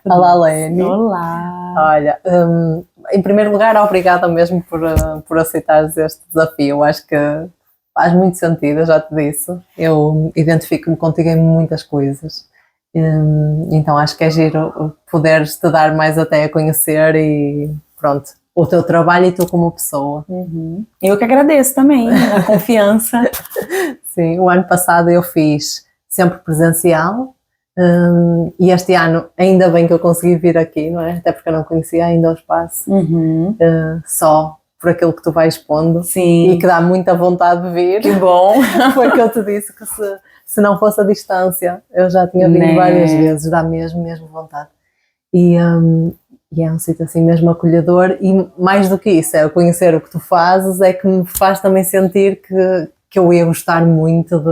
Olá, Leni. Olá. Olha, em primeiro lugar, obrigada mesmo por aceitares este desafio. Acho que faz muito sentido, eu já te disse. Eu identifico-me contigo em muitas coisas. Então acho que é giro poderes te dar mais até a conhecer e pronto, o teu trabalho e tu como pessoa. Eu que agradeço também a confiança. Sim, o ano passado eu fiz sempre presencial. E este ano, ainda bem que eu consegui vir aqui, não é? Até porque eu não conhecia ainda o espaço, só por aquilo que tu vais expondo. Sim. E que dá muita vontade de vir. Que bom. Foi que eu te disse que se não fosse a distância, eu já tinha vindo várias vezes, dá mesmo vontade. E é um sítio assim mesmo acolhedor, e mais do que isso, é conhecer o que tu fazes, é que me faz também sentir que eu ia gostar muito de...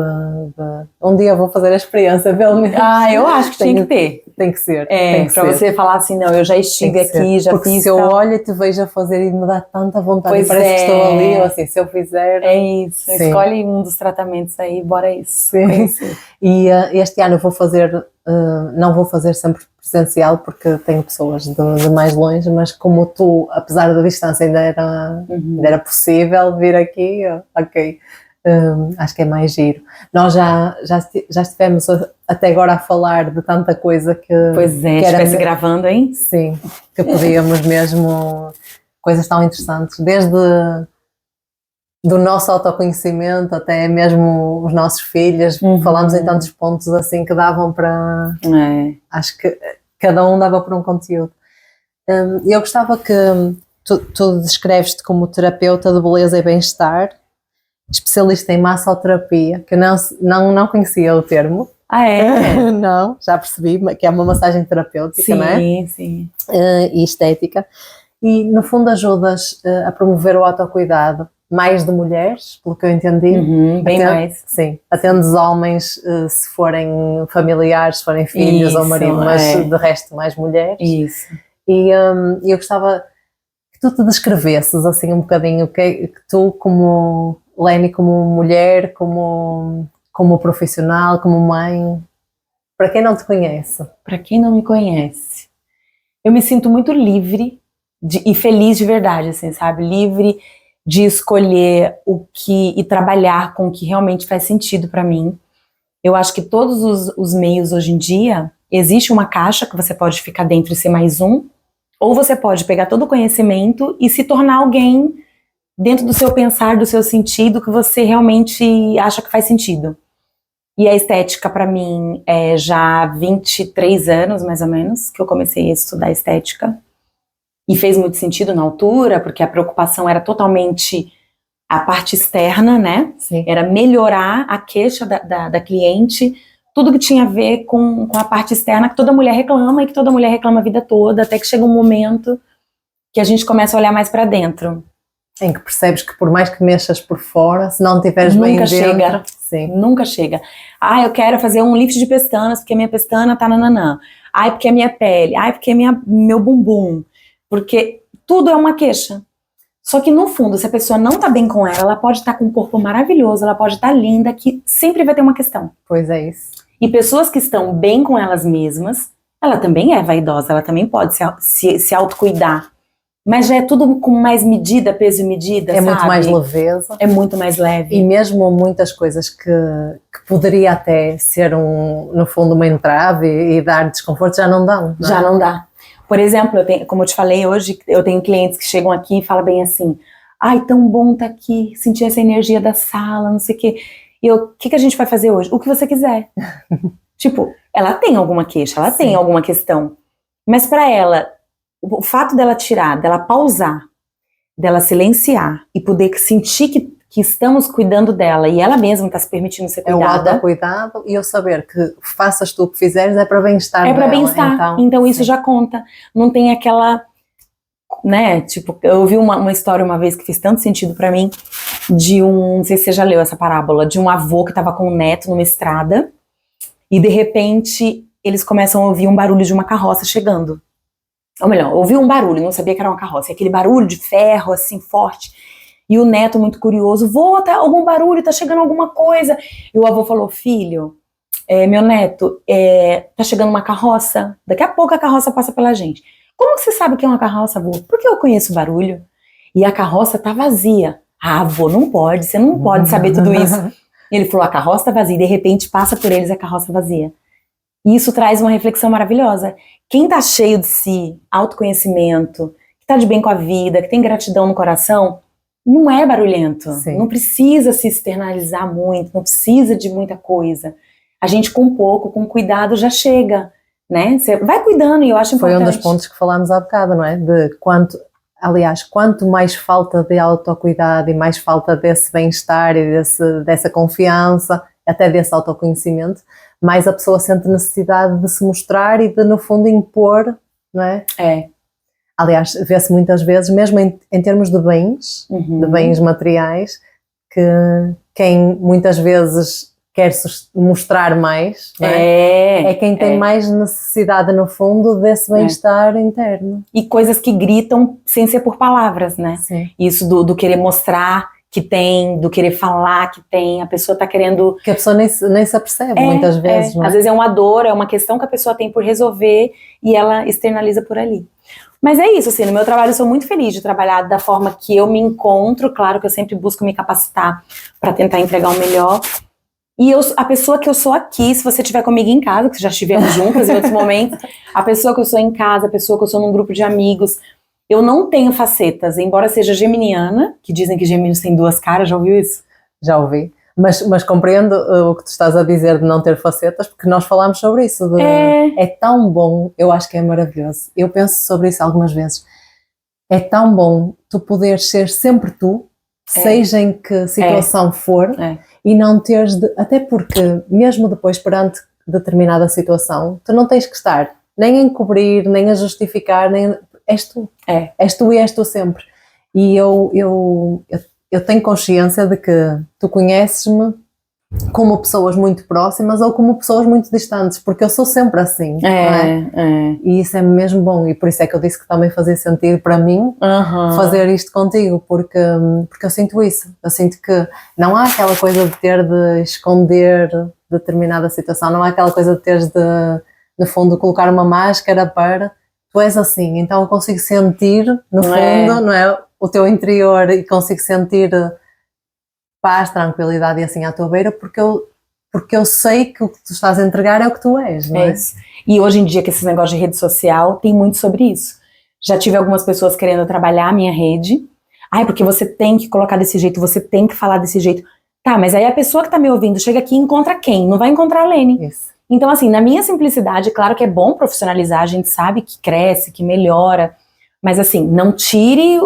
Um dia vou fazer a experiência, pelo menos. Eu acho que tinha que ter. Tem que ser. Pra você falar assim, não, eu já estive aqui, já porque fiz. Se eu olho e te vejo a fazer e me dá tanta vontade, pois parece que estou ali, ou assim, se eu fizer... É isso, sim. Escolhe um dos tratamentos aí, bora isso. Sim. E este ano eu vou fazer, não vou fazer sempre presencial, porque tenho pessoas de mais longe, mas como tu, apesar da distância, ainda era possível vir aqui, ok. Acho que é mais giro. Nós já estivemos até agora a falar de tanta coisa que... Pois é, estivesse gravando, hein? Sim, que podíamos mesmo... Coisas tão interessantes, desde do nosso autoconhecimento até mesmo os nossos filhos. Falámos em tantos pontos assim que davam para... Acho que cada um dava para um conteúdo. Eu gostava que tu descreves-te como terapeuta de beleza e bem-estar, especialista em massoterapia, que eu não conhecia o termo. Não, já percebi que é uma massagem terapêutica, não é? Sim. E estética. E no fundo ajudas a promover o autocuidado, mais de mulheres, pelo que eu entendi. Bem mais. Sim, atendes homens se forem familiares, se forem filhos ou marido, mas de resto mais mulheres. Isso. E eu gostava que tu te descrevesses assim um bocadinho, que tu como Leni, como mulher, como profissional, como mãe, para quem não te conhece. Para quem não me conhece, eu me sinto muito livre e feliz de verdade, assim, sabe? Livre de escolher o que e trabalhar com o que realmente faz sentido para mim. Eu acho que todos os meios hoje em dia, existe uma caixa que você pode ficar dentro e ser mais um, ou você pode pegar todo o conhecimento e se tornar alguém dentro do seu pensar, do seu sentido, que você realmente acha que faz sentido. E a estética, para mim, é já 23 anos, mais ou menos, que eu comecei a estudar estética. E fez muito sentido na altura, porque a preocupação era totalmente a parte externa, né? Sim. Era melhorar a queixa da cliente, tudo que tinha a ver com a parte externa, que toda mulher reclama, e que toda mulher reclama a vida toda, até que chega um momento que a gente começa a olhar mais para dentro. Em que percebes que por mais que mexas por fora, se não estiveres bem dentro... Chega. Sim. Nunca chega. Eu quero fazer um lift de pestanas, porque a minha pestana tá nananã. Porque a minha pele. Porque é meu bumbum. Porque tudo é uma queixa. Só que no fundo, se a pessoa não tá bem com ela pode estar com um corpo maravilhoso, ela pode estar linda, que sempre vai ter uma questão. Pois é isso. E pessoas que estão bem com elas mesmas, ela também é vaidosa, ela também pode se autocuidar. Mas já é tudo com mais medida, peso e medida, sabe? Muito mais leveza. É muito mais leve. E mesmo muitas coisas que poderia até ser no fundo uma entrave e dar desconforto, já não dão. Não é? Já não dá. Por exemplo, como eu te falei hoje, eu tenho clientes que chegam aqui e falam bem assim, tão bom tá aqui, sentir essa energia da sala, não sei o quê. E o que a gente vai fazer hoje? O que você quiser. Tipo, ela tem alguma queixa, ela tem alguma questão. Mas para ela, o fato dela tirar, dela pausar, dela silenciar e poder sentir que estamos cuidando dela e ela mesma está se permitindo ser cuidada. É o autocuidado e eu saber que faças tu o que fizeres é para bem-estar dela. É para bem-estar, então isso já conta. Não tem aquela, né, tipo, eu ouvi uma história uma vez que fez tanto sentido para mim, não sei se você já leu essa parábola, de um avô que estava com um neto numa estrada e de repente eles começam a ouvir um barulho de uma carroça chegando. Ou melhor, ouviu um barulho, não sabia que era uma carroça, aquele barulho de ferro assim forte. E o neto muito curioso, vô, tá algum barulho, tá chegando alguma coisa. E o avô falou, filho, meu neto, tá chegando uma carroça, daqui a pouco a carroça passa pela gente. Como que você sabe que é uma carroça, vô? Porque eu conheço o barulho. E a carroça tá vazia. Ah, vô, não pode, você não pode saber tudo isso. E ele falou, a carroça tá vazia, e de repente passa por eles a carroça vazia. E isso traz uma reflexão maravilhosa. Quem tá cheio de si, autoconhecimento, que tá de bem com a vida, que tem gratidão no coração, não é barulhento. Sim. Não precisa se externalizar muito, não precisa de muita coisa. A gente com pouco, com cuidado já chega, né? Você vai cuidando e eu acho importante. Foi um dos pontos que falámos há bocado, não é? De quanto, aliás, quanto mais falta de autocuidado e mais falta desse bem-estar e dessa confiança, até desse autoconhecimento, mais a pessoa sente necessidade de se mostrar e de, no fundo, impor, não é? Aliás, vê-se muitas vezes, mesmo em termos de bens, de bens materiais, que quem muitas vezes quer mostrar mais, não é? É quem tem mais necessidade, no fundo, desse bem-estar interno. E coisas que gritam sem ser por palavras, né? Sim. Isso do querer mostrar que tem, do querer falar que tem, a pessoa tá querendo... Que a pessoa nem se apercebe muitas vezes, não é? Às vezes é uma dor, é uma questão que a pessoa tem por resolver e ela externaliza por ali. Mas é isso, assim, no meu trabalho eu sou muito feliz de trabalhar da forma que eu me encontro, claro que eu sempre busco me capacitar para tentar entregar o melhor. E a pessoa que eu sou aqui, se você estiver comigo em casa, que já estivemos juntas em outros momentos, a pessoa que eu sou em casa, a pessoa que eu sou num grupo de amigos, eu não tenho facetas, embora seja geminiana, que dizem que gêmeos têm duas caras, já ouviu isso? Já ouvi. Mas compreendo o que tu estás a dizer de não ter facetas, porque nós falámos sobre isso. É tão bom, eu acho que é maravilhoso. Eu penso sobre isso algumas vezes. É tão bom tu poderes ser sempre tu, seja em que situação for, e não teres de... Até porque, mesmo depois, perante determinada situação, tu não tens que estar nem a encobrir, nem a justificar, nem... És tu. És tu e és tu sempre. E eu tenho consciência de que tu conheces-me como pessoas muito próximas ou como pessoas muito distantes, porque eu sou sempre assim, não é? E isso é mesmo bom, e por isso é que eu disse que também fazia sentido para mim fazer isto contigo, porque eu sinto isso, eu sinto que não há aquela coisa de ter de esconder determinada situação, não há aquela coisa de teres de, no fundo, colocar uma máscara para... Tu és assim, então eu consigo sentir, no fundo, não é? O teu interior, e consigo sentir paz, tranquilidade e assim à tua beira, porque eu sei que o que tu estás a entregar é o que tu és, não é? Isso. E hoje em dia, que esses negócios de rede social, tem muito sobre isso. Já tive algumas pessoas querendo trabalhar a minha rede. Porque você tem que colocar desse jeito, você tem que falar desse jeito. Tá, mas aí a pessoa que tá me ouvindo chega aqui e encontra quem? Não vai encontrar a Lene. Isso. Então, assim, na minha simplicidade, claro que é bom profissionalizar, a gente sabe que cresce, que melhora, mas assim, não tire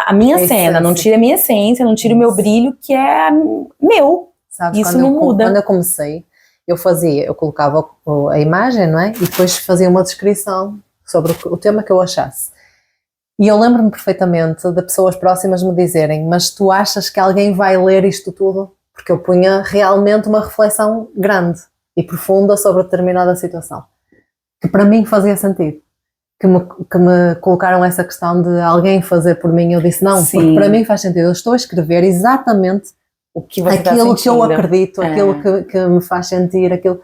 a minha cena, não tire a minha essência, não tire o meu brilho, que é meu. Sabes, isso não muda. Quando eu comecei, eu colocava a imagem, não é? E depois fazia uma descrição sobre o tema que eu achasse. E eu lembro-me perfeitamente de pessoas próximas me dizerem, mas tu achas que alguém vai ler isto tudo? Porque eu punha realmente uma reflexão grande e profunda sobre determinada situação, que para mim fazia sentido, que me colocaram essa questão de alguém fazer por mim. Eu disse não, porque para mim faz sentido, eu estou a escrever exatamente o que você aquilo que eu acredito, aquilo que me faz sentir, aquilo.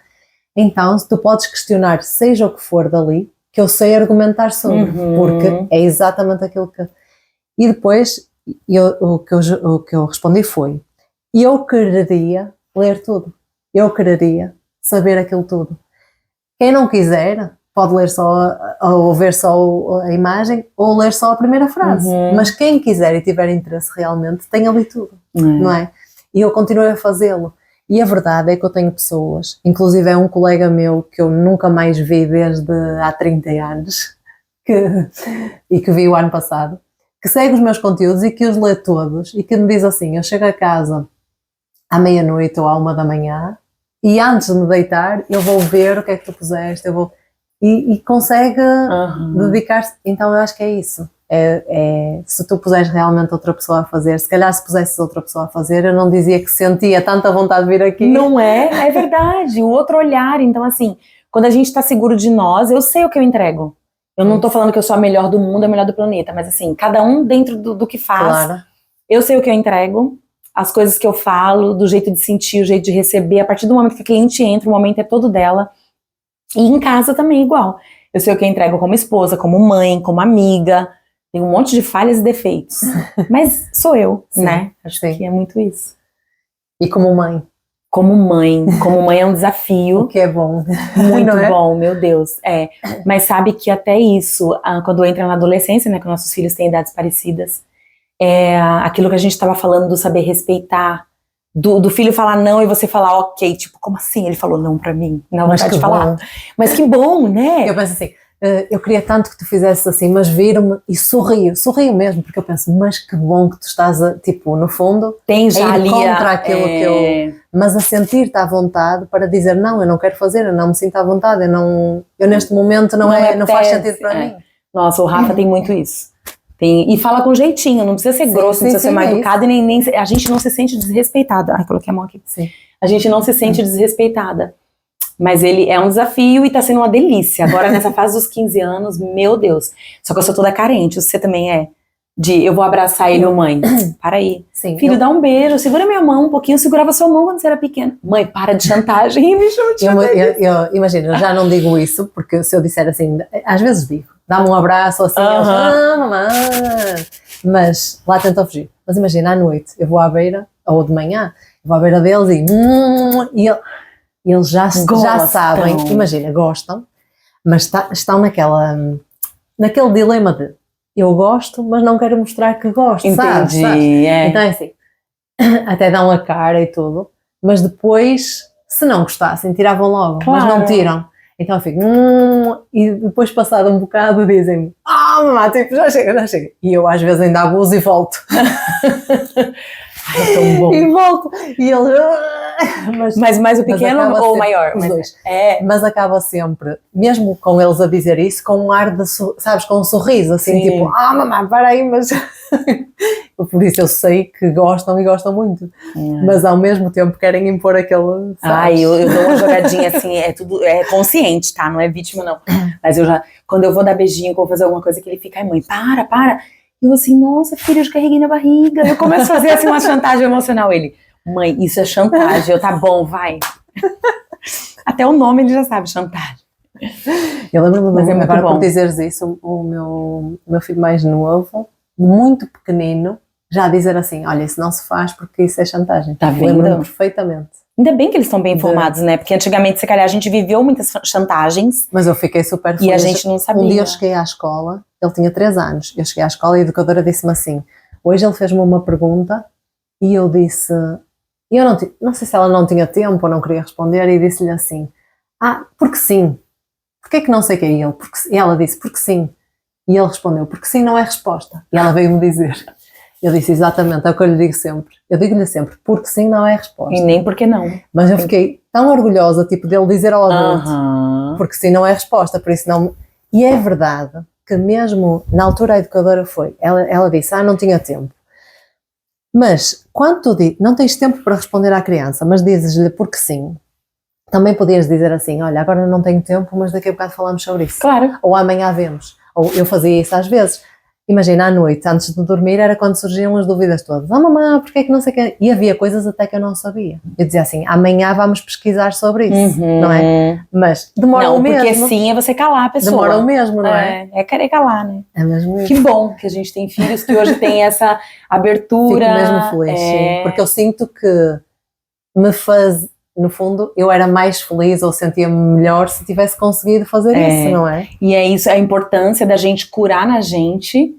Então, se tu podes questionar, seja o que for dali, que eu sei argumentar sobre, porque é exatamente aquilo que... E depois, o que eu respondi foi, eu quereria ler tudo, eu quereria saber aquilo tudo. Quem não quiser, pode ler só, ou ver só a imagem, ou ler só a primeira frase. Mas quem quiser e tiver interesse realmente, tem ali tudo, não é? E eu continuei a fazê-lo. E a verdade é que eu tenho pessoas, inclusive é um colega meu que eu nunca mais vi desde há 30 anos, e que vi o ano passado, que segue os meus conteúdos e que os lê todos, e que me diz assim, eu chego a casa à meia-noite ou à 1 da manhã, e antes de me deitar, eu vou ver o que é que tu puseste, e consegue dedicar-se. Então eu acho que é isso. Se tu puseres realmente outra pessoa a fazer, se calhar se pusesses outra pessoa a fazer, eu não dizia que sentia tanta vontade de vir aqui. Não é? É verdade. O outro olhar. Então, assim, quando a gente tá seguro de nós, eu sei o que eu entrego. Eu não tô falando que eu sou a melhor do mundo, a melhor do planeta, mas assim, cada um dentro do que faz. Claro. Eu sei o que eu entrego. as coisas que eu falo, do jeito de sentir, o jeito de receber. A partir do momento que a cliente entra, o momento é todo dela. E em casa também igual. Eu sei o que eu entrego como esposa, como mãe, como amiga. Tem um monte de falhas e defeitos. Mas sou eu, Sim, né? Acho que é muito isso. E como mãe? Como mãe é um desafio. O que é bom. Muito Não é? bom, meu Deus. Mas sabe que até isso, quando entra na adolescência, né, que nossos filhos têm idades parecidas, aquilo que a gente estava falando do saber respeitar, do filho falar não e você falar ok, tipo, como assim ele falou não pra mim? Não vontade de falar. Mas que bom, né? Eu penso assim, eu queria tanto que tu fizesses assim, mas viro-me e sorrio mesmo, porque eu penso, mas que bom que tu estás tipo, no fundo, tem já a ir ali contra aquilo que eu... Mas a sentir-te à vontade para dizer, não, eu não quero fazer, eu não me sinto à vontade, eu neste momento não faz sentido para mim. Nossa, o Rafa tem muito isso. E fala com jeitinho, não precisa ser grosso, não precisa ser mal educado, e nem a gente não se sente desrespeitada. Ai, coloquei a mão aqui. Sim. A gente não se sente desrespeitada. Mas ele é um desafio e tá sendo uma delícia. Agora, nessa fase dos 15 anos, meu Deus. Só que eu sou toda carente, você também é. Eu vou abraçar ele, mãe. Para aí. Sim, filho, dá um beijo, segura minha mão um pouquinho. Eu segurava sua mão quando você era pequena. Mãe, para de chantagem e me chama de chantagem. Imagina, eu já não digo isso, porque se eu disser assim, às vezes digo, dá-me um abraço ou assim, mamãe. Mas lá tentam fugir. Mas imagina, à noite, eu vou à beira, ou de manhã, eu vou à beira deles e eles já sabem, imagina, gostam, mas estão naquele dilema de eu gosto, mas não quero mostrar que gosto. Entendi, sabes? Então é assim, até dão a cara e tudo, mas depois, se não gostassem, tiravam logo, mas não tiram. Então eu fico, e depois passado um bocado dizem-me, mamãe, tipo, já chega. E eu às vezes ainda abuso e volto. É tão bom. E volto, e ele... Mas mais o pequeno ou o maior? Os dois. Mas acaba sempre, mesmo com eles a dizer isso, com um ar de, sabes, com um sorriso, assim, Sim. tipo, mamãe, para aí, mas... Por isso eu sei que gostam e gostam muito, mas ao mesmo tempo querem impor aquele... Eu dou uma jogadinha assim, é consciente, tá? Não é vítima, não. Mas quando eu vou dar beijinho, vou fazer alguma coisa que ele fica, ai mãe, para. Eu assim, nossa, filho, eu já carreguei na barriga. Eu começo a fazer assim uma chantagem emocional. Ele, mãe, isso é chantagem. Eu, tá bom, vai. Até o nome ele já sabe, chantagem. Eu lembro-me, agora por dizeres isso, o meu filho mais novo, muito pequenino, já dizer assim, olha, isso não se faz porque isso é chantagem. Tá vendo? Lembro-me perfeitamente. Ainda bem que eles estão bem informados, né? Porque antigamente, se calhar, a gente viveu muitas chantagens. Mas eu fiquei super feliz. E a gente não sabia. Um dia eu cheguei à escola, ele tinha 3 anos, eu cheguei à escola e a educadora disse-me assim, hoje ele fez-me uma pergunta e eu disse, eu não sei se ela não tinha tempo ou não queria responder, e disse-lhe assim, porque sim. Porquê que não sei o que é ele? E ela disse, porque sim. E ele respondeu, porque sim não é resposta. E ela veio-me dizer. Eu disse exatamente, é o que eu lhe digo sempre. Eu digo-lhe sempre, porque sim não é resposta. E nem porque não. Mas eu fiquei tão orgulhosa, tipo, dele dizer ao adulto, porque sim não é resposta, por isso não... E é verdade que mesmo, na altura a educadora foi, ela disse, não tinha tempo. Mas, quando tu não tens tempo para responder à criança, mas dizes-lhe porque sim, também podias dizer assim, olha, agora não tenho tempo, mas daqui a bocado falamos sobre isso. Claro. Ou amanhã vemos. Ou eu fazia isso às vezes. Imagina, à noite, antes de dormir, era quando surgiam as dúvidas todas. Mamãe, porque é que não sei o que... E havia coisas até que eu não sabia. Eu dizia assim, amanhã vamos pesquisar sobre isso, não é? Mas demora o mesmo. Não, porque sim é você calar a pessoa. Demora o mesmo, não é? É querer calar, né? É mesmo isso. Que bom que a gente tem filhos que hoje tem essa abertura. Fico mesmo feliz, sim. Porque eu sinto que no fundo, eu era mais feliz ou sentia-me melhor se tivesse conseguido fazer isso, não é? E é isso, a importância da gente curar na gente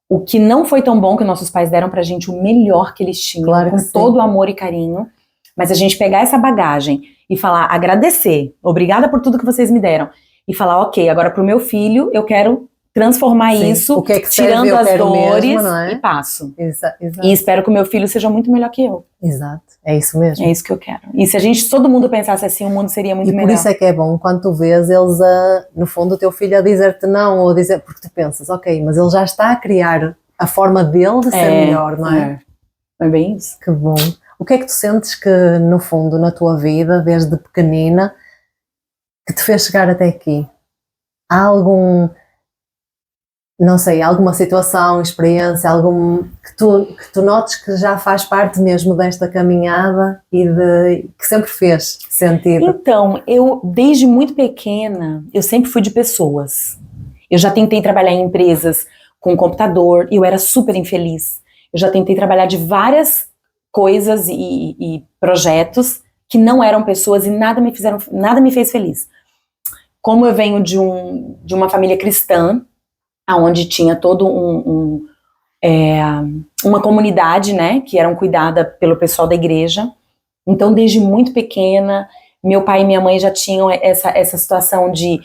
o que não foi tão bom, que nossos pais deram pra gente o melhor que eles tinham, claro com todo o amor e carinho, mas a gente pegar essa bagagem e falar, agradecer, obrigada por tudo que vocês me deram, e falar, ok, agora pro meu filho eu quero transformar isso, o que é que tirando serve, as dores mesmo, não é? E passo. Exato. E espero que o meu filho seja muito melhor que eu. Exato, é isso mesmo. É isso que eu quero. E se todo mundo pensasse assim, o mundo seria muito melhor. E por isso é que é bom quando tu vês eles, no fundo, o teu filho a dizer-te não, ou a dizer, porque tu pensas, ok, mas ele já está a criar a forma dele de ser melhor, não é? É bem isso. Que bom. O que é que tu sentes que, no fundo, na tua vida, desde pequenina, que te fez chegar até aqui? Há não sei, alguma situação, experiência, que tu notes que já faz parte mesmo desta caminhada e que sempre fez sentido? Então, eu, desde muito pequena, eu sempre fui de pessoas. Eu já tentei trabalhar em empresas com computador e eu era super infeliz. Eu já tentei trabalhar de várias coisas e projetos que não eram pessoas e nada me fez feliz. Como eu venho de uma família cristã, onde tinha todo uma comunidade, né, que eram cuidada pelo pessoal da igreja. Então, desde muito pequena, meu pai e minha mãe já tinham essa situação de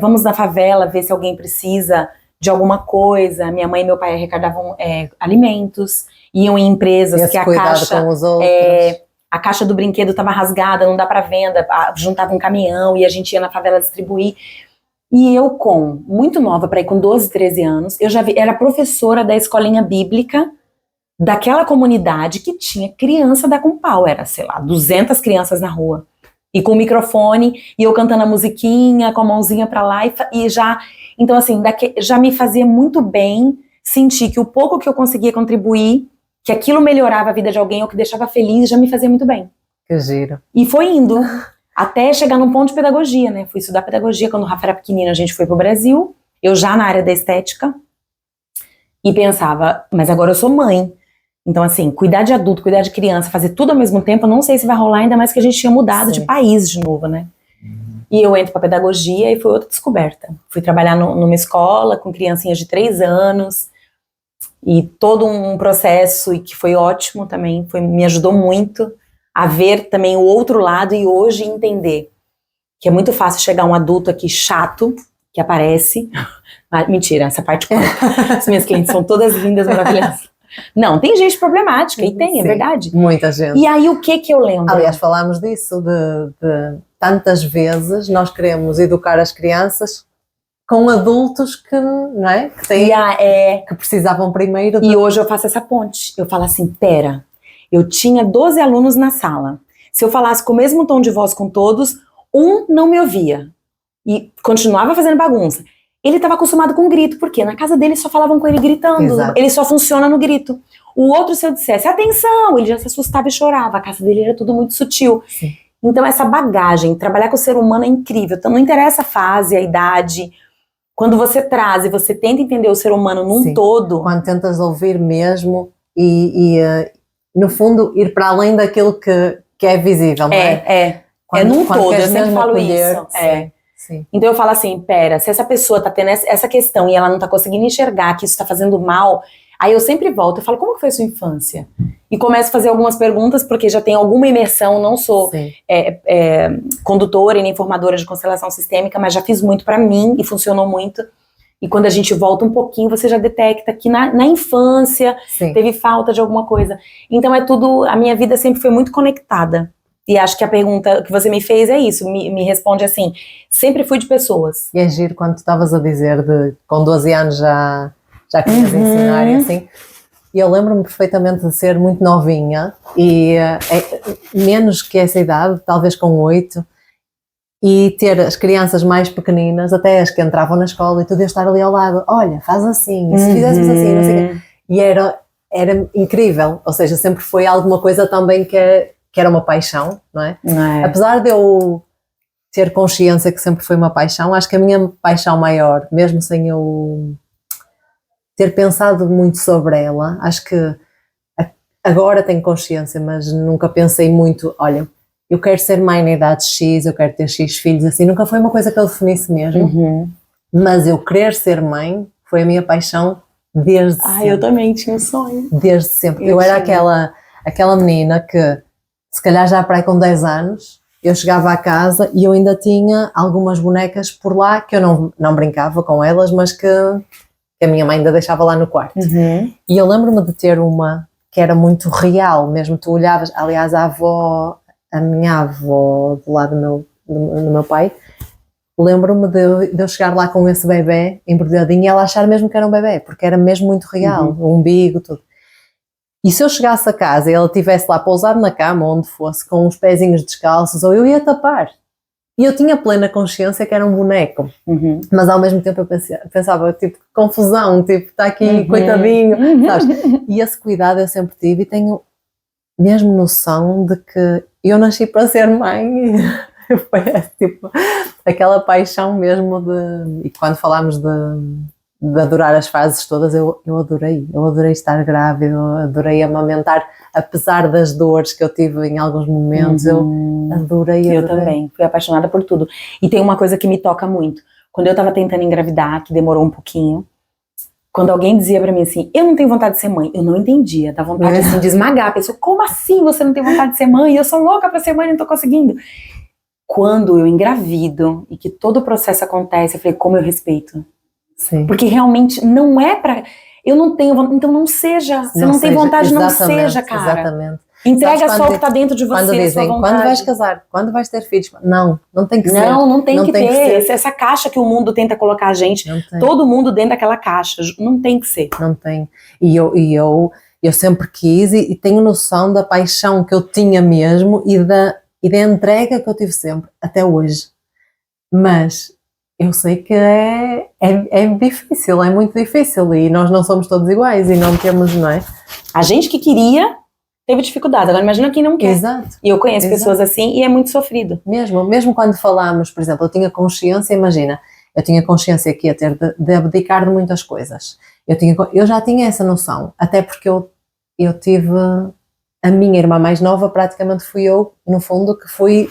vamos na favela ver se alguém precisa de alguma coisa. Minha mãe e meu pai arrecadavam alimentos, iam em empresas que a caixa, com os outros. A caixa do brinquedo estava rasgada, não dá para venda, juntava um caminhão e a gente ia na favela distribuir. E eu, muito nova, para ir com 12, 13 anos, eu já era professora da escolinha bíblica daquela comunidade que tinha criança da com pau, era, sei lá, 200 crianças na rua. E com o microfone, e eu cantando a musiquinha, com a mãozinha pra lá, e já... Então, assim, já me fazia muito bem sentir que o pouco que eu conseguia contribuir, que aquilo melhorava a vida de alguém, ou que deixava feliz, já me fazia muito bem. Que giro. E foi indo, até chegar num ponto de pedagogia, né? Fui estudar pedagogia, quando o Rafa era pequenino, a gente foi pro Brasil, eu já na área da estética, e pensava, mas agora eu sou mãe. Então, assim, cuidar de adulto, cuidar de criança, fazer tudo ao mesmo tempo, eu não sei se vai rolar, ainda mais que a gente tinha mudado de país de novo, né? E eu entro pra pedagogia e foi outra descoberta. Fui trabalhar numa escola com criancinhas de 3 anos e todo um processo e que foi ótimo também, me ajudou muito a ver também o outro lado e hoje entender que é muito fácil chegar um adulto aqui chato, que aparece. Ah, mentira, essa parte conta. As minhas clientes são todas lindas, maravilhosas. Não, tem gente problemática, e tem, é verdade. Muita gente. E aí o que eu lembro? Aliás, falámos disso, de tantas vezes nós queremos educar as crianças com adultos que, não é? Que, têm, que precisavam primeiro. E hoje eu faço essa ponte. Eu falo assim, pera, eu tinha 12 alunos na sala. Se eu falasse com o mesmo tom de voz com todos, um não me ouvia. E continuava fazendo bagunça. Ele estava acostumado com grito, porque na casa dele só falavam com ele gritando. Exato. Ele só funciona no grito. O outro, se eu dissesse atenção, ele já se assustava e chorava. A casa dele era tudo muito sutil. Sim. Então essa bagagem, trabalhar com o ser humano é incrível. Então não interessa a fase, a idade. Quando você traz e você tenta entender o ser humano num todo. Quando tentas ouvir mesmo no fundo, ir para além daquilo que é visível, não é? É num todo, eu sempre falo isso. Sim. Então eu falo assim, pera, se essa pessoa tá tendo essa questão e ela não tá conseguindo enxergar que isso tá fazendo mal, aí eu sempre volto, eu falo, como que foi a sua infância? E começo a fazer algumas perguntas, porque já tem alguma imersão, não sou condutora e nem formadora de constelação sistêmica, mas já fiz muito pra mim e funcionou muito. E quando a gente volta um pouquinho, você já detecta que na infância teve falta de alguma coisa. Então é tudo, a minha vida sempre foi muito conectada. E acho que a pergunta que você me fez é isso, me responde assim, sempre fui de pessoas. E é giro quando tu estavas a dizer com 12 anos já querias ensinar e assim. E eu lembro-me perfeitamente de ser muito novinha, e menos que essa idade, talvez com 8, e ter as crianças mais pequeninas, até as que entravam na escola, e tu deves estar ali ao lado, olha, faz assim, e se fizéssemos assim, não sei o quê. E era incrível, ou seja, sempre foi alguma coisa também que era uma paixão, não é? Apesar de eu ter consciência que sempre foi uma paixão, acho que a minha paixão maior, mesmo sem eu ter pensado muito sobre ela, acho que agora tenho consciência, mas nunca pensei muito, olha, eu quero ser mãe na idade X, eu quero ter X filhos, assim, nunca foi uma coisa que eu definisse mesmo, mas eu querer ser mãe foi a minha paixão desde sempre. Eu também tinha um sonho. Desde sempre. Eu era aquela menina que, se calhar já para aí com 10 anos, eu chegava à casa e eu ainda tinha algumas bonecas por lá que eu não brincava com elas, mas que a minha mãe ainda deixava lá no quarto. E eu lembro-me de ter uma que era muito real, mesmo tu olhavas, aliás a minha avó do lado do meu pai, lembro-me de eu chegar lá com esse bebê embrulhadinho e ela achar mesmo que era um bebê, porque era mesmo muito real, o umbigo, tudo. E se eu chegasse a casa e ele estivesse lá pousado na cama, onde fosse, com os pezinhos descalços, ou eu ia tapar. E eu tinha plena consciência que era um boneco, mas ao mesmo tempo eu pensava, tipo, confusão, tipo, está aqui, coitadinho, sabes? E esse cuidado eu sempre tive e tenho mesmo noção de que eu nasci para ser mãe. Foi tipo, aquela paixão mesmo de... E quando falámos de adorar as fases todas, eu adorei estar grávida, eu adorei amamentar, apesar das dores que eu tive em alguns momentos, eu adorei. Eu também, fui apaixonada por tudo. E tem uma coisa que me toca muito, quando eu tava tentando engravidar, que demorou um pouquinho, quando alguém dizia pra mim assim, eu não tenho vontade de ser mãe, eu não entendia, dá vontade assim, de esmagar a pessoa, como assim você não tem vontade de ser mãe? Eu sou louca pra ser mãe, não tô conseguindo. Quando eu engravido e que todo o processo acontece, eu falei, como eu respeito. Sim. Porque realmente não é pra... Eu não tenho vontade, então não seja. Você não tem vontade, não seja, cara. Exatamente. Entrega só o que tá dentro de você, quando dizem, sua vontade. quando vais casar, quando vais ter filhos, não tem que ser. Não tem que ter. Essa caixa que o mundo tenta colocar a gente, todo mundo dentro daquela caixa, não tem que ser. Não tem. E eu sempre quis e tenho noção da paixão que eu tinha mesmo e da entrega que eu tive sempre, até hoje. Mas eu sei que é difícil, é muito difícil e nós não somos todos iguais e não temos, não é? A gente que queria teve dificuldade, agora imagina quem não quer. Exato. E eu conheço pessoas assim e é muito sofrido. Mesmo quando falámos, por exemplo, eu tinha consciência, imagina, eu tinha consciência que ia ter de abdicar de muitas coisas. Eu já tinha essa noção, até porque eu tive a minha irmã mais nova, praticamente fui eu, no fundo, que fui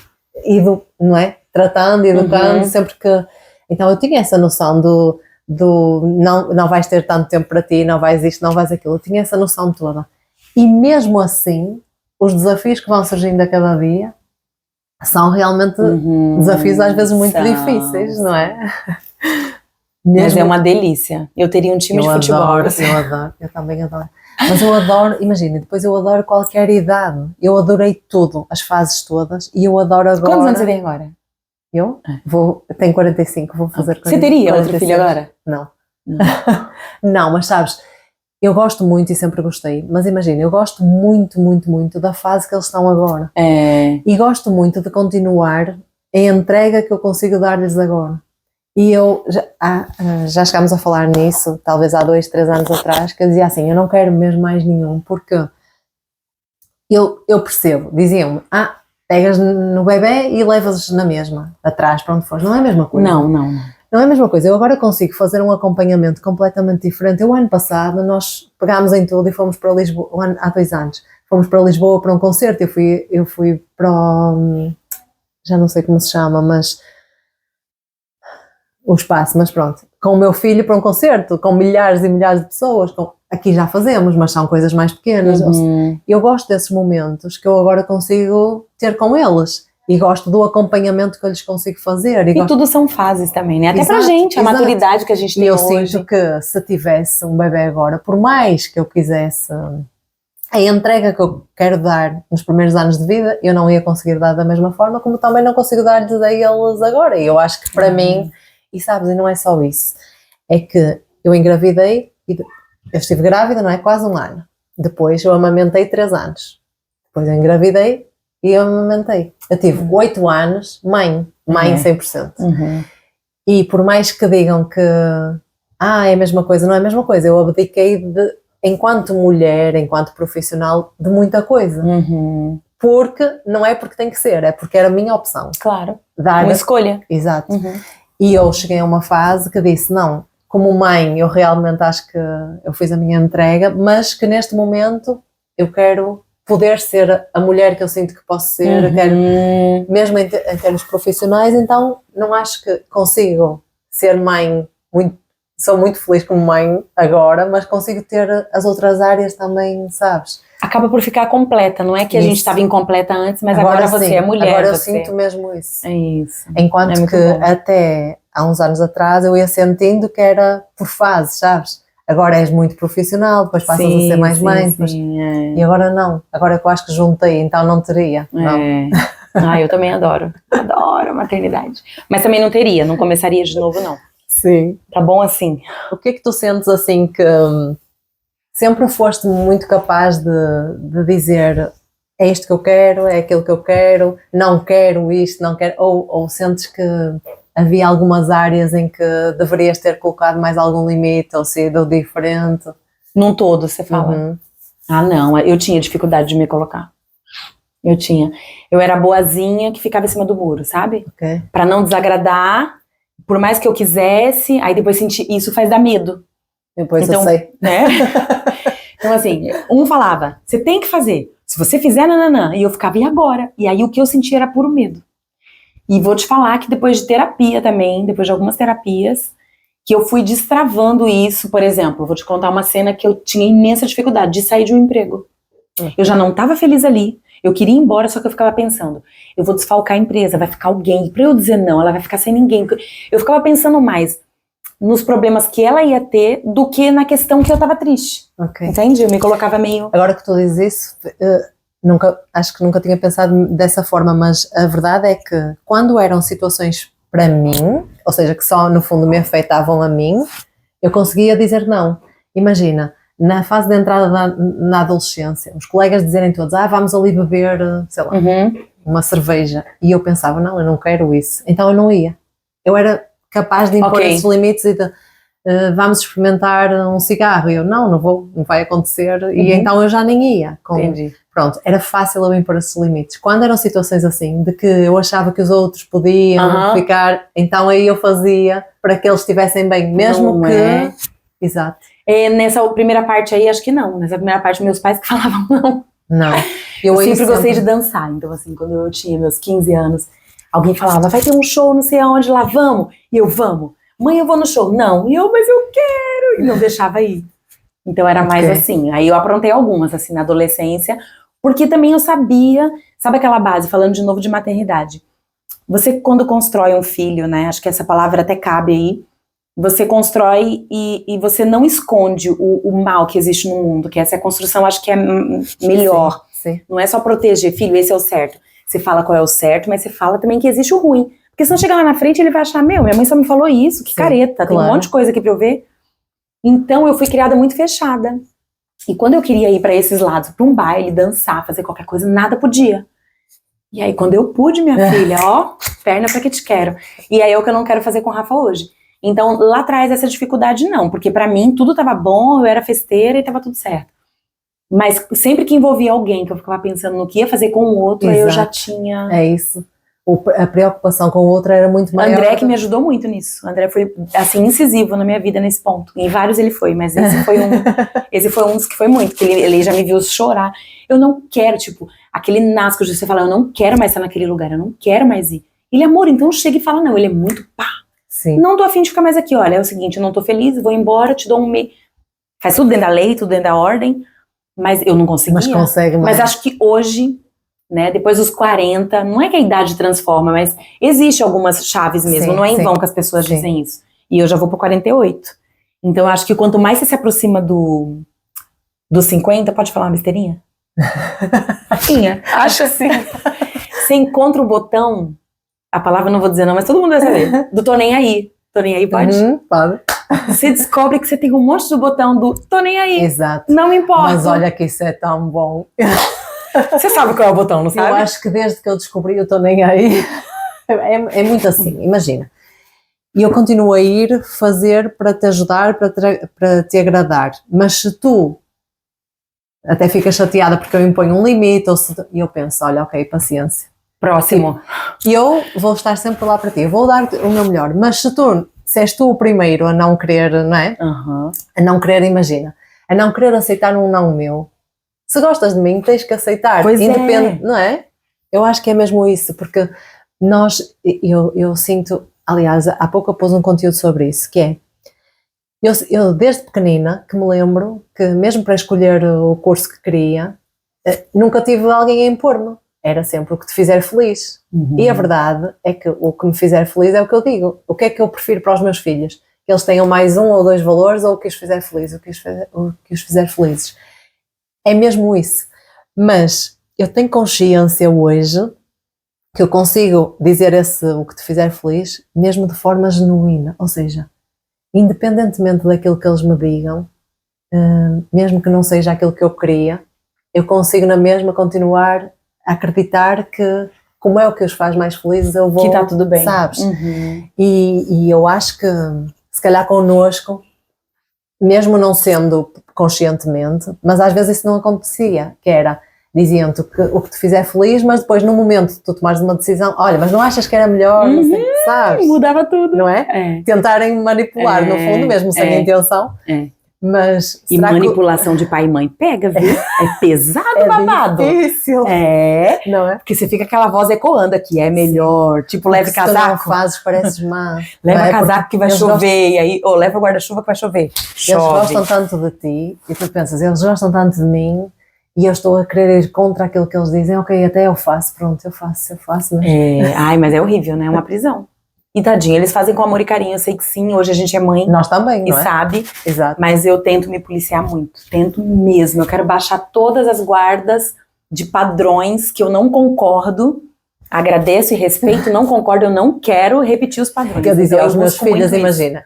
não é? Tratando, educando, sempre que... Então eu tinha essa noção do não vais ter tanto tempo para ti, não vais isto, não vais aquilo, eu tinha essa noção toda. E mesmo assim, os desafios que vão surgindo a cada dia são realmente desafios às vezes muito difíceis, não é? Mas é uma delícia. Eu teria um time de futebol. Eu também adoro. Mas eu adoro, imagina, depois eu adoro qualquer idade. Eu adorei tudo, as fases todas, e eu adoro agora... Quantos anos você tem agora? Eu? Tenho 45, vou fazer 45. Você teria outro filho agora? Não. Não, mas sabes, eu gosto muito e sempre gostei, mas imagina, eu gosto muito, muito, muito da fase que eles estão agora. E gosto muito de continuar a entrega que eu consigo dar-lhes agora. E eu, já chegámos a falar nisso, talvez há 2, 3 anos atrás, que eu dizia assim, eu não quero mesmo mais nenhum, porque eu percebo, diziam-me, pegas no bebê e levas na mesma, atrás, para onde fores, não é a mesma coisa. Não é a mesma coisa, eu agora consigo fazer um acompanhamento completamente diferente. O ano passado nós pegámos em tudo e fomos para Lisboa, há 2 anos, fomos para Lisboa para um concerto, eu fui para já não sei como se chama, mas o espaço, mas pronto, com o meu filho para um concerto, com milhares e milhares de pessoas, aqui já fazemos, mas são coisas mais pequenas. Eu gosto desses momentos que eu agora consigo ter com eles. E gosto do acompanhamento que eu lhes consigo fazer. E tudo são fases também, né? Até pra gente, a maturidade que a gente tem hoje. E eu sinto que se tivesse um bebê agora, por mais que eu quisesse a entrega que eu quero dar nos primeiros anos de vida, eu não ia conseguir dar da mesma forma, como também não consigo dar-lhes a eles agora. E eu acho que para mim, e sabes, e não é só isso, é que eu engravidei, eu estive grávida, não é? Quase 1 ano. Depois eu amamentei 3 anos. Depois eu engravidei e eu amamentei. Eu tive 8 anos, mãe 100%. E por mais que digam que é a mesma coisa, não é a mesma coisa. Eu abdiquei enquanto mulher, enquanto profissional, de muita coisa. Porque, não é porque tem que ser, é porque era a minha opção. Claro, uma escolha. Exato. E eu cheguei a uma fase que disse, não, como mãe eu realmente acho que eu fiz a minha entrega, mas que neste momento eu quero poder ser a mulher que eu sinto que posso ser, quero, mesmo em termos profissionais, então não acho que consigo ser mãe, sou muito feliz como mãe agora, mas consigo ter as outras áreas também, sabes? Acaba por ficar completa, não é que a gente estava incompleta antes, mas agora você é mulher. Agora eu sinto mesmo isso. É isso. Enquanto que até há uns anos atrás eu ia sentindo que era por fases, sabes? Agora és muito profissional, depois passas a ser mais mãe, e agora não. Agora que eu acho que juntei, então não teria. Não. Eu também adoro a maternidade. Mas também não teria, não começaria de novo não. Sim. Tá bom assim? O que é que tu sentes assim que sempre foste muito capaz de dizer é isto que eu quero, é aquilo que eu quero, não quero isto, não quero, ou sentes que havia algumas áreas em que deverias ter colocado mais algum limite ou sido diferente? Num todo, você fala. Ah, não, eu tinha dificuldade de me colocar. Eu tinha. Eu era boazinha que ficava em cima do muro, sabe? Ok. Pra não desagradar, por mais que eu quisesse, aí depois senti, isso faz dar medo. Depois Então, eu sei. né? Então assim, um falava, você tem que fazer, se você fizer, nananã, e eu ficava, e agora? E aí o que eu sentia era puro medo. E vou te falar que depois de terapia também, depois de algumas terapias, que eu fui destravando isso, por exemplo, vou te contar uma cena que eu tinha imensa dificuldade de sair de um emprego. Eu já não estava feliz ali, eu queria ir embora, só que eu ficava pensando, eu vou desfalcar a empresa, vai ficar alguém, pra eu dizer não, ela vai ficar sem ninguém. Eu ficava pensando mais nos problemas que ela ia ter do que na questão que eu tava triste. Ok. Entende? Eu me colocava meio... Agora que tu dizes isso, acho que nunca tinha pensado dessa forma, mas a verdade é que quando eram situações para mim, ou seja, que só no fundo me afetavam a mim, eu conseguia dizer não. Imagina, na fase de entrada na adolescência, os colegas dizerem todos, vamos ali beber, sei lá, uma cerveja. E eu pensava, não, eu não quero isso. Então eu não ia. Eu era capaz de impor esses limites e de, vamos experimentar um cigarro. E eu, não vou, não vai acontecer. E então eu já nem ia. Entendi. Pronto, era fácil eu impor esses limites. Quando eram situações assim, de que eu achava que os outros podiam ficar, então aí eu fazia para que eles estivessem bem, mesmo não que... É. Exato. Nessa primeira parte aí, acho que não. Nessa primeira parte, meus pais que falavam não. Não. Eu sempre gostei de dançar. Então, assim, quando eu tinha meus 15 anos, alguém falava, vai ter um show não sei aonde lá, vamos. E eu, vamos. Mãe, eu vou no show. Não. E eu, mas eu quero. E não deixava ir. Então, era mais assim. Aí eu aprontei algumas, assim, na adolescência. Porque também eu sabia, sabe aquela base, falando de novo de maternidade. Você, quando constrói um filho, né, acho que essa palavra até cabe aí, você constrói e você não esconde o mal que existe no mundo, que essa construção acho que é melhor. Sim. Não é só proteger, filho, esse é o certo. Você fala qual é o certo, mas você fala também que existe o ruim. Porque se não chegar lá na frente, ele vai achar, minha mãe só me falou isso, que careta, tem um monte de coisa aqui pra eu ver. Então eu fui criada muito fechada. E quando eu queria ir pra esses lados, pra um baile, dançar, fazer qualquer coisa, nada podia. E aí quando eu pude, minha filha, ó, perna pra que te quero. E aí é o que eu não quero fazer com o Rafa hoje. Então, lá atrás, essa dificuldade não, porque pra mim tudo tava bom, eu era festeira e tava tudo certo. Mas sempre que envolvia alguém, que eu ficava pensando no que ia fazer com o outro, aí eu já tinha... É isso. A preocupação com o outro era muito maior. André que me ajudou muito nisso. André foi, assim, incisivo na minha vida nesse ponto. Em vários ele foi, mas esse foi um dos que foi muito, que ele já me viu chorar. Eu não quero, tipo, aquele nasco de você falar, eu não quero mais estar naquele lugar, eu não quero mais ir. Ele, amor, então chega e fala, não, ele é muito pá. Sim. Não tô afim de ficar mais aqui, olha, é o seguinte, eu não tô feliz, vou embora, te dou um meio. Faz tudo dentro da lei, tudo dentro da ordem, mas eu não conseguia. Mas consegue mais. Mas acho que hoje, né, depois dos 40, não é que a idade transforma, mas existe algumas chaves mesmo, não é em vão que as pessoas dizem isso. E eu já vou pro 48. Então eu acho que quanto mais você se aproxima dos 50, pode falar uma besteirinha? Acho que sim. Você encontra o botão, a palavra eu não vou dizer não, mas todo mundo vai saber, do tô nem aí. Tô nem aí, pode? Pode. Você descobre que você tem um monte de botão do tô nem aí. Exato. Não me importa. Mas olha que isso é tão bom. Você sabe qual é o botão, não sabe? Eu acho que desde que eu descobri eu tô nem aí. É muito assim, imagina. E eu continuo a ir fazer para te ajudar, para te agradar. Mas se tu até ficas chateada porque eu imponho um limite, e eu penso, olha, ok, paciência. Próximo. E eu vou estar sempre lá para ti, eu vou dar o meu melhor. Mas se és tu o primeiro a não querer, não é? A não querer, imagina, a não querer aceitar um não meu. Se gostas de mim, tens que aceitar. Pois independente, não é? Eu acho que é mesmo isso, porque eu sinto, aliás, há pouco eu pus um conteúdo sobre isso, que é, eu desde pequenina que me lembro que mesmo para escolher o curso que queria, nunca tive alguém a impor-me. Era sempre o que te fizer feliz. E a verdade é que o que me fizer feliz é o que eu digo. O que é que eu prefiro para os meus filhos? Que eles tenham mais um ou dois valores ou o que os fizer felizes, o que os fizer felizes. É mesmo isso. Mas eu tenho consciência hoje que eu consigo dizer o que te fizer feliz mesmo de forma genuína. Ou seja, independentemente daquilo que eles me digam, mesmo que não seja aquilo que eu queria, eu consigo na mesma continuar a acreditar que, como é o que os faz mais felizes, eu vou... Que tá tudo bem. Sabes? E eu acho que, se calhar connosco, mesmo não sendo conscientemente, mas às vezes isso não acontecia, que era, diziam-te o que te fizer feliz, mas depois no momento tu tomares uma decisão, olha, mas não achas que era melhor, não sei, sabes? Mudava tudo. Não é? Tentarem manipular, no fundo, mesmo sem intenção. Mas e manipulação de pai e mãe pega, viu? É pesado, babado. É difícil. Não é? Porque você fica aquela voz ecoando aqui, é melhor. Tipo, leve casaco. Se tu não fazes, pareces má. Leva casaco que vai chover. E aí, leva guarda-chuva que vai chover. Eles gostam tanto de ti, e tu pensas, eles gostam tanto de mim, e eu estou a querer ir contra aquilo que eles dizem, ok, até eu faço, pronto, eu faço. Mas... Ai, mas é horrível, né? É uma prisão. E tadinho, eles fazem com amor e carinho, eu sei que sim, hoje a gente é mãe. Nós também, e não é? Sabe. Exato. Mas eu tento me policiar muito, tento mesmo. Eu quero baixar todas as guardas de padrões que eu não concordo, agradeço e respeito, não concordo, eu não quero repetir os padrões. Porque eu dizia aos meus filhos, imagina,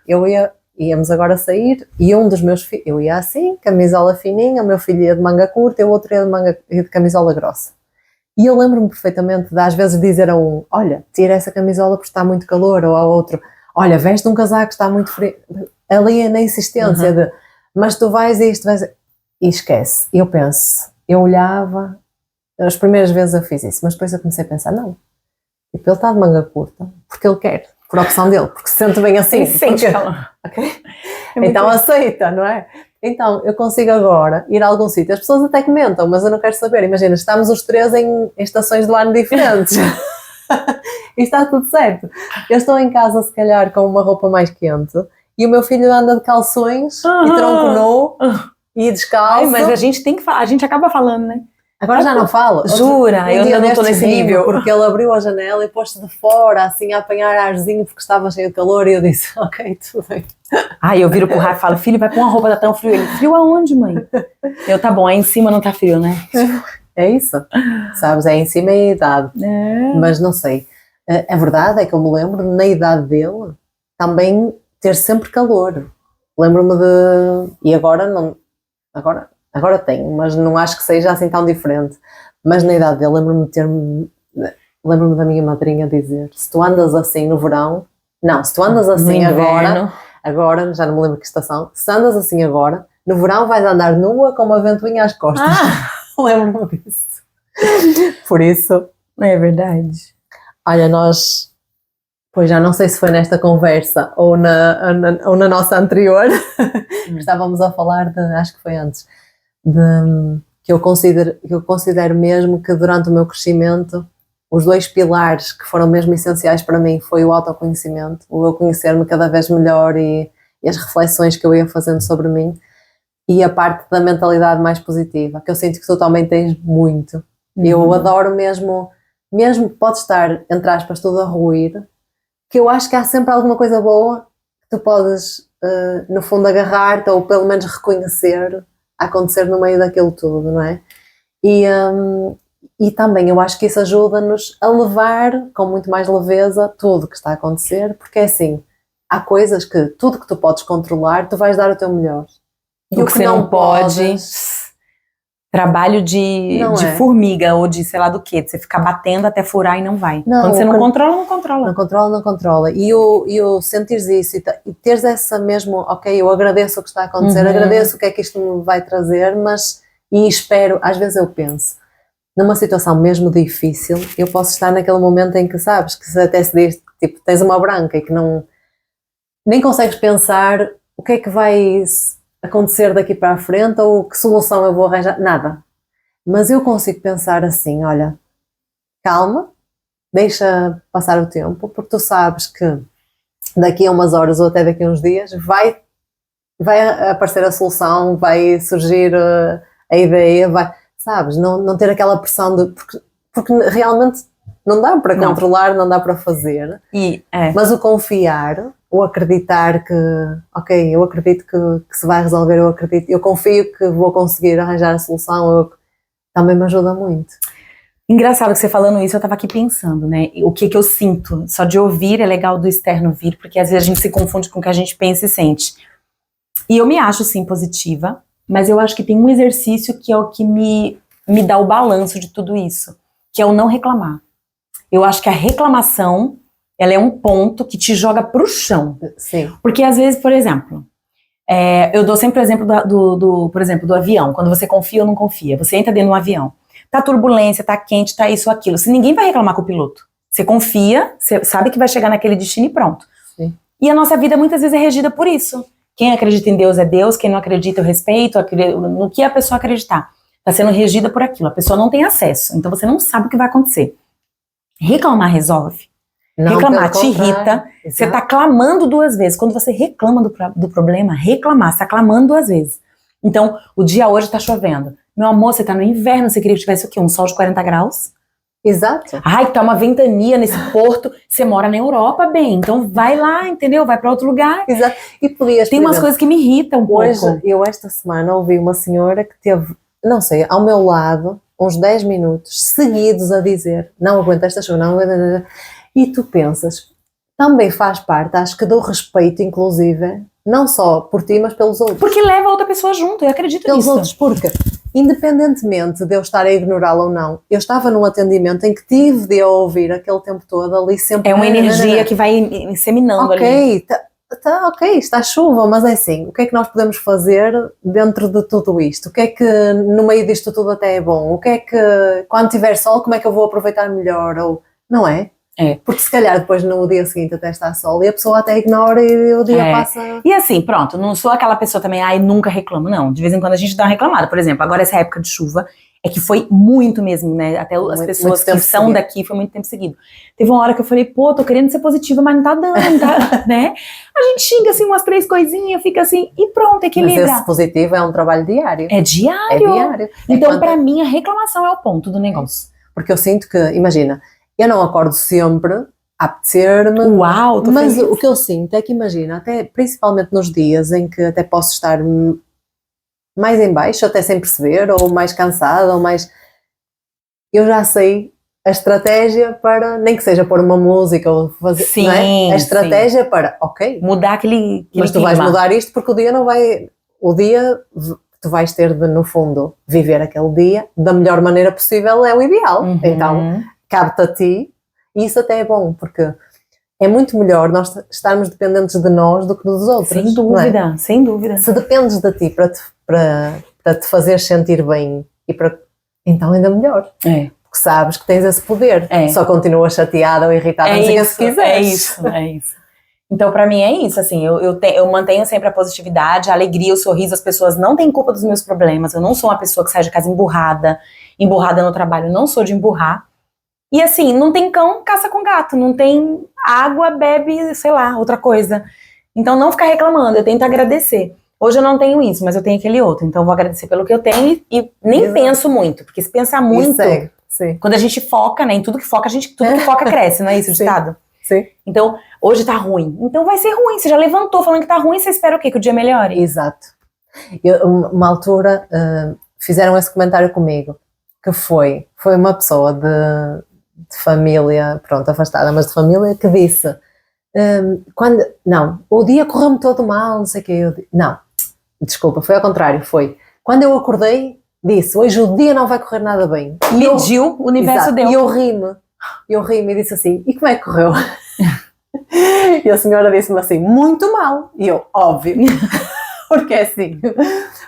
íamos agora sair, e um dos meus filhos, eu ia assim, camisola fininha, o meu filho ia de manga curta, e o outro ia de camisola grossa. E eu lembro-me perfeitamente de às vezes dizer a um, olha, tira essa camisola porque está muito calor, ou ao outro, olha, veste um casaco, está muito frio. Ali na insistência de, mas tu vais a isto, e esquece. Eu penso, eu olhava, as primeiras vezes eu fiz isso, mas depois eu comecei a pensar, não, tipo, ele está de manga curta, porque ele quer, por opção dele, porque se sente bem assim. Okay? Então aceita, não é? Então, eu consigo agora ir a algum sítio. As pessoas até comentam, mas eu não quero saber. Imagina, estamos os três em estações do ano diferentes. E está tudo certo. Eu estou em casa, se calhar, com uma roupa mais quente, e o meu filho anda de calções e tronco nu e descalço. Ai, mas a gente tem que falar, a gente acaba falando, né? Agora já não falo. Jura? Eu ainda não estou nesse nível. Porque ele abriu a janela e pôs-se de fora, assim, a apanhar arzinho, porque estava cheio de calor, e eu disse, ok, tudo bem. Ai, eu viro pro Rafa e falo, filho, vai pôr uma roupa, tá tão frio. Ele, frio aonde, mãe? Eu, tá bom, aí em cima não tá frio, né? É isso, sabes, é em cima e a idade. Mas não sei, a verdade é que eu me lembro, na idade dele, também ter sempre calor. Lembro-me de... E agora não... Agora tenho, mas não acho que seja assim tão diferente. Mas na idade dele, lembro-me da minha madrinha dizer, se tu andas assim no verão... Não, se tu andas assim agora, já não me lembro que estação, se andas assim agora, no verão vais andar nua com uma ventoinha às costas. Lembro-me disso. Por isso... É verdade. Olha, nós... Pois já não sei se foi nesta conversa ou na nossa anterior, que estávamos a falar de... Acho que foi antes. Que eu considero mesmo que durante o meu crescimento... Os dois pilares que foram mesmo essenciais para mim foi o autoconhecimento, o eu conhecer-me cada vez melhor e as reflexões que eu ia fazendo sobre mim, e a parte da mentalidade mais positiva, que eu sinto que tu também tens muito. Eu adoro mesmo pode estar, entre aspas, tudo a ruir, que eu acho que há sempre alguma coisa boa que tu podes, no fundo, agarrar-te ou pelo menos reconhecer a acontecer no meio daquilo tudo, não é? E também eu acho que isso ajuda-nos a levar com muito mais leveza tudo o que está a acontecer, porque é assim, há coisas que tudo que tu podes controlar, tu vais dar o teu melhor. E o que você não pode, trabalho de formiga ou de sei lá do que, de você ficar batendo até furar e não vai. Quando você não controla, não controla. Não controla. E o sentires isso e teres essa mesmo, ok, eu agradeço o que está a acontecer, agradeço o que é que isto me vai trazer, e espero, às vezes eu penso, numa situação mesmo difícil, eu posso estar naquele momento em que sabes, que até se diz, tipo, tens uma branca e que nem consegues pensar o que é que vai acontecer daqui para a frente ou que solução eu vou arranjar, nada. Mas eu consigo pensar assim, olha, calma, deixa passar o tempo, porque tu sabes que daqui a umas horas ou até daqui a uns dias vai aparecer a solução, vai surgir a ideia, sabes, não ter aquela pressão porque realmente não dá para controlar, não dá para fazer, mas o confiar, o acreditar que, ok, eu acredito que se vai resolver, eu confio que vou conseguir arranjar a solução, também me ajuda muito. Engraçado que você falando isso, eu tava aqui pensando, né, o que eu sinto, só de ouvir é legal do externo vir, porque às vezes a gente se confunde com o que a gente pensa e sente. E eu me acho, sim, positiva, mas eu acho que tem um exercício que é o que me me dá o balanço de tudo isso, que é o não reclamar. Eu acho que a reclamação, ela é um ponto que te joga pro chão. Sim. Porque às vezes, por exemplo, eu dou sempre o exemplo por exemplo, do avião. Quando você confia ou não confia. Você entra dentro de um avião. Tá turbulência, tá quente, tá isso ou aquilo. Se ninguém vai reclamar com o piloto. Você confia, você sabe que vai chegar naquele destino e pronto. Sim. E a nossa vida muitas vezes é regida por isso. Quem acredita em Deus é Deus, quem não acredita eu respeito, no que a pessoa acreditar. Tá sendo regida por aquilo. A pessoa não tem acesso, então você não sabe o que vai acontecer. Reclamar resolve. Não, Reclamar pelo te contrário. irrita. Você Exato. tá clamando 2 vezes. Quando você reclama do problema, reclamar, você tá clamando 2 vezes. Então, o dia hoje tá chovendo. Meu amor, você tá no inverno, você queria que tivesse o quê? Um sol de 40 graus? Exato. Ai, tá uma ventania nesse porto. Você mora na Europa, bem, então vai lá, entendeu? Vai pra outro lugar. Exato. E podias, Tem por umas exemplo, coisas que me irritam um hoje, pouco. eu esta semana ouvi uma senhora que teve, não sei, ao meu lado, uns 10 minutos seguidos a dizer, não aguento esta chuva, não aguento. E tu pensas, também faz parte, acho que do respeito, inclusive, não só por ti, mas pelos outros. Porque leva a outra pessoa junto, eu acredito Pelos nisso. outros, porque, independentemente de eu estar a ignorá-la ou não, eu estava num atendimento em que tive de a ouvir aquele tempo todo ali sempre. É uma energia que vai inseminando ali. Ok, ok, está chuva, mas é assim, o que é que nós podemos fazer dentro de tudo isto? O que é que no meio disto tudo até é bom? O que é que, quando tiver sol, como é que eu vou aproveitar melhor? Ou, não é? É. Porque se calhar depois no dia seguinte até está sol e a pessoa até ignora e o dia passa... E assim, pronto, não sou aquela pessoa também, ai, nunca reclamo, não. De vez em quando a gente dá uma reclamada. Por exemplo, agora essa época de chuva, é que foi muito mesmo, né? Até as pessoas que são daqui, foi muito tempo seguido. Teve uma hora que eu falei, pô, tô querendo ser positiva, mas não tá dando, tá, né? A gente xinga assim umas 3 coisinhas, fica assim, e pronto, equilibra. Mas esse positivo é um trabalho diário. É diário. É diário. Então, pra mim, a reclamação é o ponto do negócio. Porque eu sinto que, imagina, eu não acordo sempre a apetecer-me. Uau, tô mas feliz. o que eu sinto é que, imagina, até principalmente nos dias em que até posso estar mais em baixo, até sem perceber, ou mais cansada, ou mais... Eu já sei a estratégia para, nem que seja pôr uma música ou fazer, Sim, não é? A estratégia para, ok, mudar aquele mas tu vais mudar isto porque o dia não vai... O dia, tu vais ter de, no fundo, viver aquele dia da melhor maneira possível, é o ideal. Uhum. Então, cabe-te a ti, e isso até é bom, porque é muito melhor nós estarmos dependentes de nós do que dos outros. Sem dúvida, sem dúvida. Se dependes de ti para te fazer sentir bem, então ainda melhor. É. Porque sabes que tens esse poder. Só continuas chateada ou irritada, não sei o que se quiseres. É isso. Então, pra mim, é isso, assim, eu mantenho sempre a positividade, a alegria, o sorriso, as pessoas não têm culpa dos meus problemas, eu não sou uma pessoa que sai de casa emburrada no trabalho, eu não sou de emburrar. E assim, não tem cão, caça com gato, não tem água, bebe, sei lá, outra coisa. Então não ficar reclamando, eu tento agradecer. Hoje eu não tenho isso, mas eu tenho aquele outro, então eu vou agradecer pelo que eu tenho e nem penso muito, porque se pensar muito, sim. Quando a gente foca, né, em tudo que foca, tudo que foca cresce, não é isso o ditado? Sim. Então, hoje tá ruim, então vai ser ruim, você já levantou falando que tá ruim, você espera o quê? Que o dia melhore? Exato. Uma altura fizeram esse comentário comigo, que foi uma pessoa de família, pronto, afastada, mas de família, que disse, o dia correu-me todo mal, não sei o quê, desculpa, foi ao contrário, quando eu acordei, disse, hoje o dia não vai correr nada bem. Mediu, o universo deu. E eu ri-me e disse assim, e como é que correu? E a senhora disse-me assim, muito mal. E eu, óbvio, porque é assim,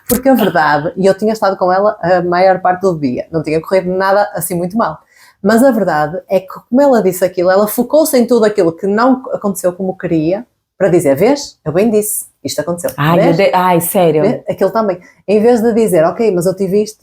porque a verdade, e eu tinha estado com ela a maior parte do dia, não tinha corrido nada assim muito mal. Mas a verdade é que, como ela disse aquilo, ela focou-se em tudo aquilo que não aconteceu como queria, para dizer, vês, eu bem disse, isto aconteceu. Ai, sério. Vês? Aquilo também. Em vez de dizer, ok, mas eu tive isto.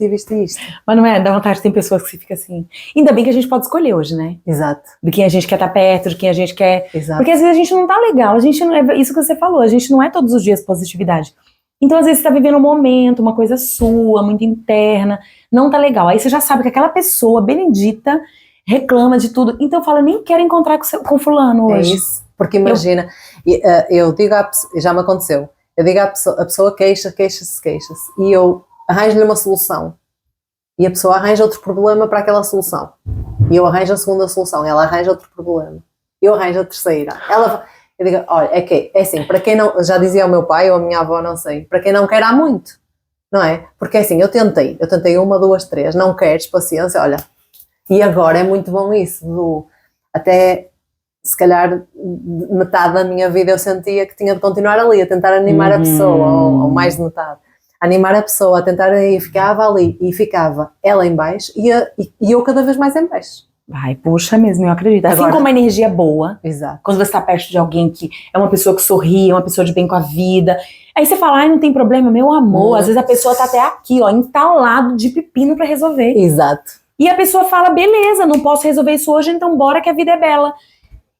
Mas não é, dá vontade, tem pessoas que ficam assim. Ainda bem que a gente pode escolher hoje, né? Exato. De quem a gente quer estar perto, de quem a gente quer... Exato. Porque às vezes a gente não tá legal, a gente não é isso que você falou, a gente não é todos os dias positividade. Então às vezes você tá vivendo um momento, uma coisa sua, muito interna, não tá legal. Aí você já sabe que aquela pessoa benedita reclama de tudo. Então eu falo, eu nem quero encontrar com fulano hoje. É isso, porque imagina, eu digo à pessoa, já me aconteceu, eu digo à pessoa, a pessoa queixa-se, e eu arranjo-lhe uma solução, e a pessoa arranja outro problema para aquela solução, e eu arranjo a segunda solução, ela arranja outro problema, eu arranjo a terceira, eu digo, olha, é assim, para quem não, já dizia o meu pai ou a minha avó, não sei, para quem não quer há muito, não é? Porque assim, eu tentei 1, 2, 3, não queres, paciência, olha. E agora é muito bom isso, até se calhar metade da minha vida eu sentia que tinha de continuar ali, a tentar animar a pessoa, ou mais de metade. Animar a pessoa, a tentar, e ficava ali, e ficava ela em baixo, e eu cada vez mais em baixo. Vai, puxa mesmo, eu acredito. Assim Agora, como a energia boa, exato. Quando você está perto de alguém que é uma pessoa que sorri, é uma pessoa de bem com a vida, aí você fala, ai, não tem problema, meu amor, às vezes a pessoa tá até aqui, ó, entalado de pepino pra resolver. Exato. E a pessoa fala, beleza, não posso resolver isso hoje, então bora que a vida é bela.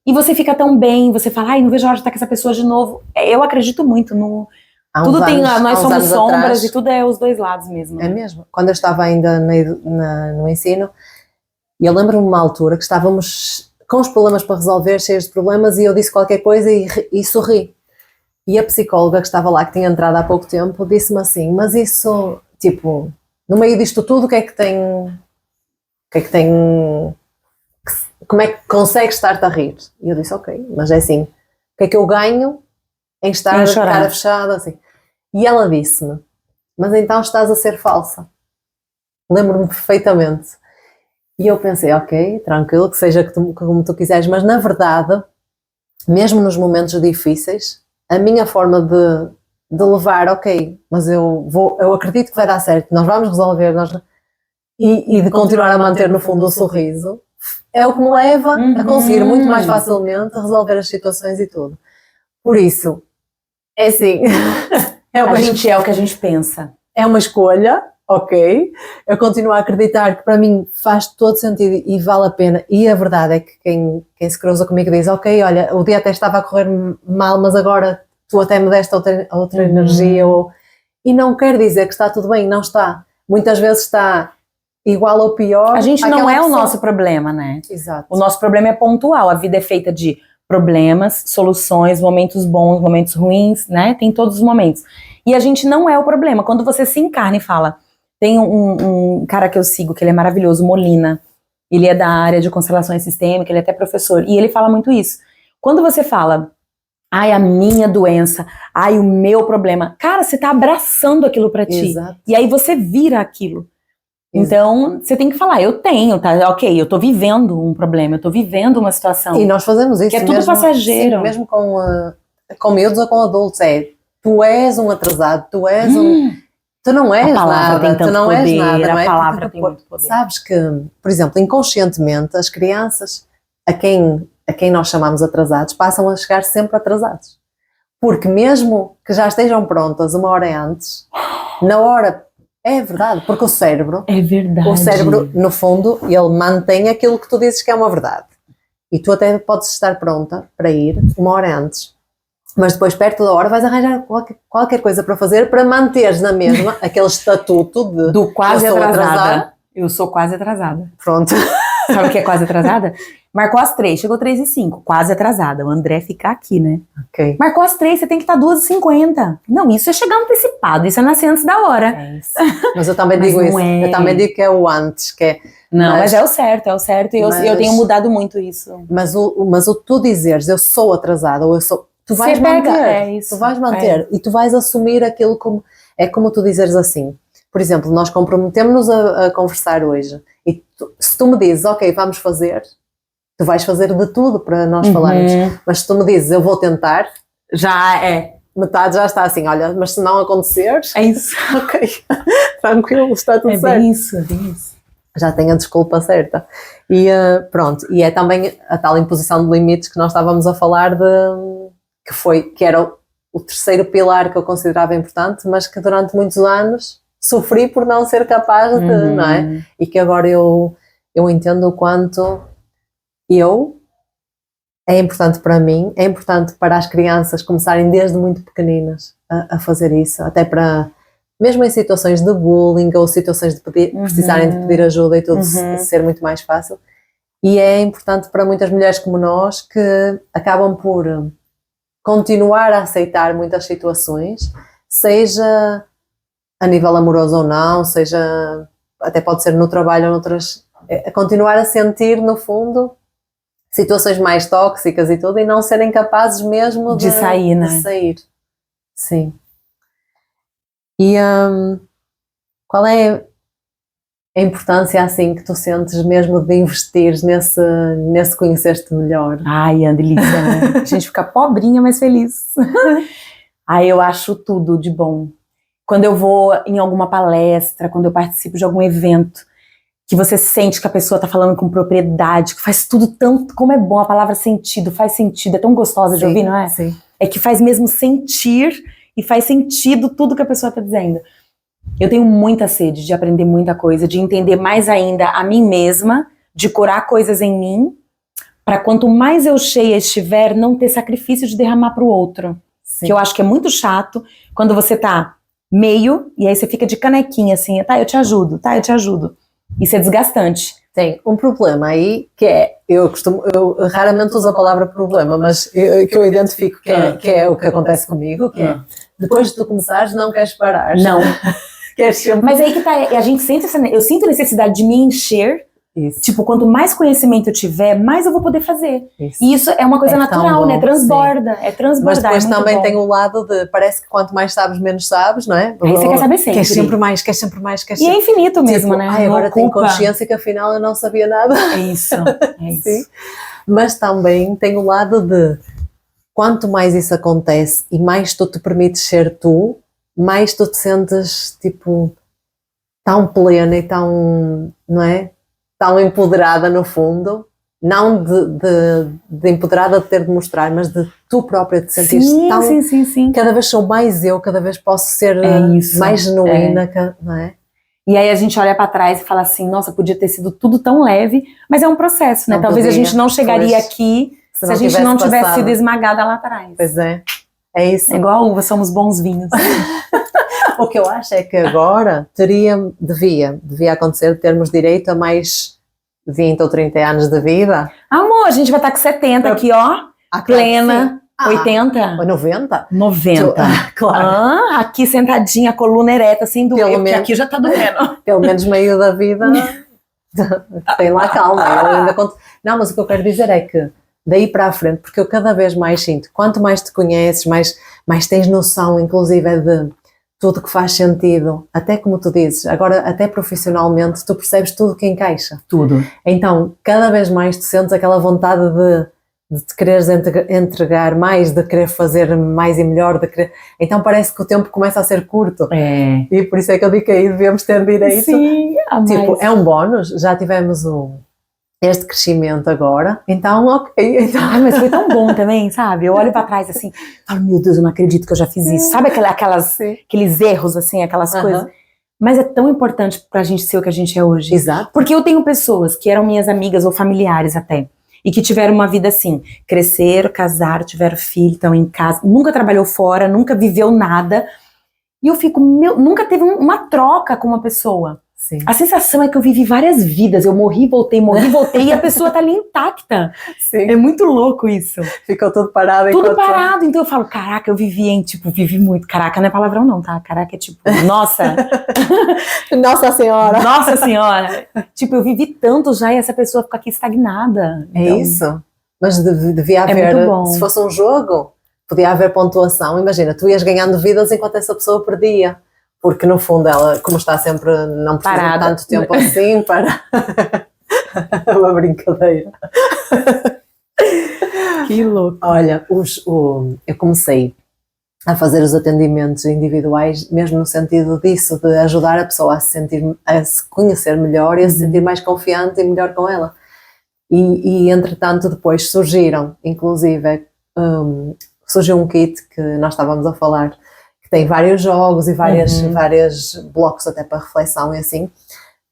E você fica tão bem, você fala, ai, não vejo a hora de estar com essa pessoa de novo. Eu acredito muito no... Tudo tem, nós somos sombras atrás, e tudo é os dois lados mesmo. É mesmo. Quando eu estava ainda no ensino, eu lembro-me de uma altura que estávamos com os problemas para resolver, cheios de problemas, e eu disse qualquer coisa e sorri. E a psicóloga que estava lá, que tinha entrado há pouco tempo, disse-me assim, mas isso, tipo, no meio disto tudo, o que é que tem... Como é que consegues estar-te a rir? E eu disse, ok, mas é assim, o que é que eu ganho em estar de cara fechada, assim? E ela disse-me, mas então estás a ser falsa. Lembro-me perfeitamente. E eu pensei, ok, tranquilo, que seja como tu quiseres, mas na verdade, mesmo nos momentos difíceis, a minha forma de levar, ok, mas eu acredito que vai dar certo, nós vamos resolver, e de continuar a manter no fundo o sorriso, é o que me leva a conseguir muito mais facilmente resolver as situações e tudo. Por isso, é assim, é o que a gente pensa. É uma escolha, ok, eu continuo a acreditar que para mim faz todo sentido e vale a pena, e a verdade é que quem se cruza comigo diz, ok, olha, o dia até estava a correr mal, mas agora tu até me deste outra energia, e não quer dizer que está tudo bem, não está. Muitas vezes está igual ou pior. A gente não é o nosso problema, né? Exato. O nosso problema é pontual, a vida é feita de problemas, soluções, momentos bons, momentos ruins, né? Tem todos os momentos. E a gente não é o problema. Quando você se encarna e fala, tem um cara que eu sigo, que ele é maravilhoso, Molina, ele é da área de constelações sistêmicas, ele é até professor, e ele fala muito isso. Quando você fala, ai, a minha doença, ai, o meu problema, cara, você tá abraçando aquilo pra ti. Exato. E aí você vira aquilo. Então, você tem que falar, eu tenho, tá? Ok, eu tô vivendo um problema, eu tô vivendo uma situação. E nós fazemos isso. Que é tudo mesmo, passageiro. Sim, mesmo com miúdos ou com adultos. Tu és um atrasado, tu és tu não és nada, tu não és nada, não é? A palavra tem muito poder. Sabes que, por exemplo, inconscientemente, as crianças, a quem nós chamamos atrasados, passam a chegar sempre atrasados. Porque mesmo que já estejam prontas 1 hora antes, na hora... É verdade, porque o cérebro, no fundo, ele mantém aquilo que tu dizes que é uma verdade. E tu até podes estar pronta para ir 1 hora antes, mas depois, perto da hora, vais arranjar qualquer coisa para fazer para manteres na mesma aquele estatuto do quase atrasada. Eu sou quase atrasada. Pronto. Sabe o que é quase atrasada? Marcou às 3, chegou 3h05, quase atrasada. O André fica aqui, né? Okay. Marcou às 3, você tem que estar 2h50. Não, isso é chegar antecipado, isso é nascer antes da hora. É isso. Mas eu também digo isso. Eu também digo que é o antes, que é... Não, mas é o certo, e eu tenho mudado muito isso. Mas o tu dizeres, eu sou atrasada, ou eu sou... Tu vais manter, tu vais manter e tu vais assumir aquilo como... É como tu dizeres assim, por exemplo, nós comprometemos-nos a conversar hoje, e se tu me dizes, ok, vamos fazer... Tu vais fazer de tudo para nós falarmos. Mas se tu me dizes, eu vou tentar, já é. Metade já está assim, olha, mas se não acontecer... É isso. Ok, tranquilo, está tudo certo. É bem isso. Já tenho a desculpa certa. E pronto, e é também a tal imposição de limites que nós estávamos a falar que era o terceiro pilar que eu considerava importante, mas que durante muitos anos sofri por não ser capaz de, não é? E que agora eu entendo o quanto... é importante para mim, é importante para as crianças começarem desde muito pequeninas a fazer isso, até para, mesmo em situações de bullying ou situações de precisarem de pedir ajuda e tudo ser muito mais fácil. E é importante para muitas mulheres como nós que acabam por continuar a aceitar muitas situações, seja a nível amoroso ou não, seja, até pode ser no trabalho ou noutras, a continuar a sentir no fundo situações mais tóxicas e tudo, e não serem capazes mesmo de sair, né? De sair. Sim. E Qual é a importância assim que tu sentes mesmo de investir nesse conhecer-te melhor? Ai, é delícia, né? A gente fica pobrinha, mas feliz. Ai, eu acho tudo de bom. Quando eu vou em alguma palestra, quando eu participo de algum evento, que você sente que a pessoa tá falando com propriedade, que faz tudo tanto, como é bom a palavra sentido, faz sentido, é tão gostosa de ouvir, não é? Sim. É que faz mesmo sentir e faz sentido tudo que a pessoa tá dizendo. Eu tenho muita sede de aprender muita coisa, de entender mais ainda a mim mesma, de curar coisas em mim, para quanto mais eu cheia estiver, não ter sacrifício de derramar pro outro. Sim. Que eu acho que é muito chato quando você tá meio, e aí você fica de canequinha assim, tá, eu te ajudo, tá, eu te ajudo. Isso é desgastante. Tem um problema aí que é, eu raramente uso a palavra problema, mas que eu identifico que é o que acontece comigo, que é, depois de tu começares não queres parar. Não. Queres sempre... Mas aí que tá, a gente sente eu sinto a necessidade de me encher. Isso. Tipo, quanto mais conhecimento eu tiver, mais eu vou poder fazer. Isso. E isso é uma coisa natural, bom, né? Transborda, sim. é transbordar. Mas depois é muito também bom. tem o lado de, parece que quanto mais sabes, menos sabes, não é? Aí você quer saber sempre. Queres sempre mais, queres sempre mais, queres E sempre... é infinito mesmo, tipo, né? Ai, agora Não tenho ocupa. consciência que afinal eu não sabia nada. É isso, é isso. Sim. Mas também tem o lado de, quanto mais isso acontece e mais tu te permites ser tu, mais tu te sentes, tipo, tão plena e tão, não é? Tão empoderada no fundo, não de empoderada de ter de mostrar, mas de tu própria te sentires tão... Sim. Cada vez sou mais eu, cada vez posso ser isso, mais genuína, não é? E aí a gente olha pra trás e fala assim, nossa, podia ter sido tudo tão leve, mas é um processo, né? Não Talvez podia, a gente não chegaria aqui se a gente não tivesse sido esmagada lá atrás. Pois é isso. É igual a uva, somos bons vinhos. O que eu acho é que agora devia acontecer, termos direito a mais 20 ou 30 anos de vida. Amor, a gente vai estar com 70 aqui, ó, plena, 80. Ou 90? 90. Claro. Aqui sentadinha, a coluna ereta, sem doer, porque aqui já tá doendo. Pelo menos meio da vida tem lá calma. Não, mas o que eu quero dizer é que daí para a frente, porque eu cada vez mais sinto, quanto mais te conheces, mais tens noção, inclusive, de tudo que faz sentido, até como tu dizes, agora até profissionalmente, tu percebes tudo que encaixa. Tudo. Então, cada vez mais tu sentes aquela vontade de te quereres entregar mais, de querer fazer mais e melhor, então parece que o tempo começa a ser curto. É. E por isso é que eu digo que aí devemos ter direito. Sim, tipo, é um bónus, já tivemos este crescimento agora, então ok. Então... Ai, mas foi tão bom também, sabe? Eu olho pra trás assim, falo, meu Deus, eu não acredito que eu já fiz isso. Sabe aqueles erros, assim, aquelas coisas? Mas é tão importante pra gente ser o que a gente é hoje. Exato. Porque eu tenho pessoas que eram minhas amigas ou familiares até, e que tiveram uma vida assim, cresceram, casaram, tiveram filho, estão em casa, nunca trabalhou fora, nunca viveu nada, e eu fico, nunca teve uma troca com uma pessoa. Sim. A sensação é que eu vivi várias vidas, eu morri, voltei, e a pessoa tá ali intacta. Sim. É muito louco isso. Ficou tudo parado. Tudo parado, então eu falo, caraca, eu vivi muito. Caraca não é palavrão não, tá? Caraca é tipo, nossa. Nossa Senhora. Nossa Senhora. Tipo, eu vivi tanto já e essa pessoa fica aqui estagnada. É então, isso. Mas devia haver, muito bom. Se fosse um jogo, podia haver pontuação. Imagina, tu ias ganhando vidas enquanto essa pessoa perdia. Porque no fundo ela, como está sempre, não precisa de tanto tempo assim para... Uma brincadeira. Que louco. Olha, eu comecei a fazer os atendimentos individuais mesmo no sentido disso, de ajudar a pessoa a se conhecer melhor e a se sentir mais confiante e melhor com ela. E entretanto depois surgiram, inclusive, surgiu um kit que nós estávamos a falar, tem vários jogos e vários blocos até para reflexão e assim,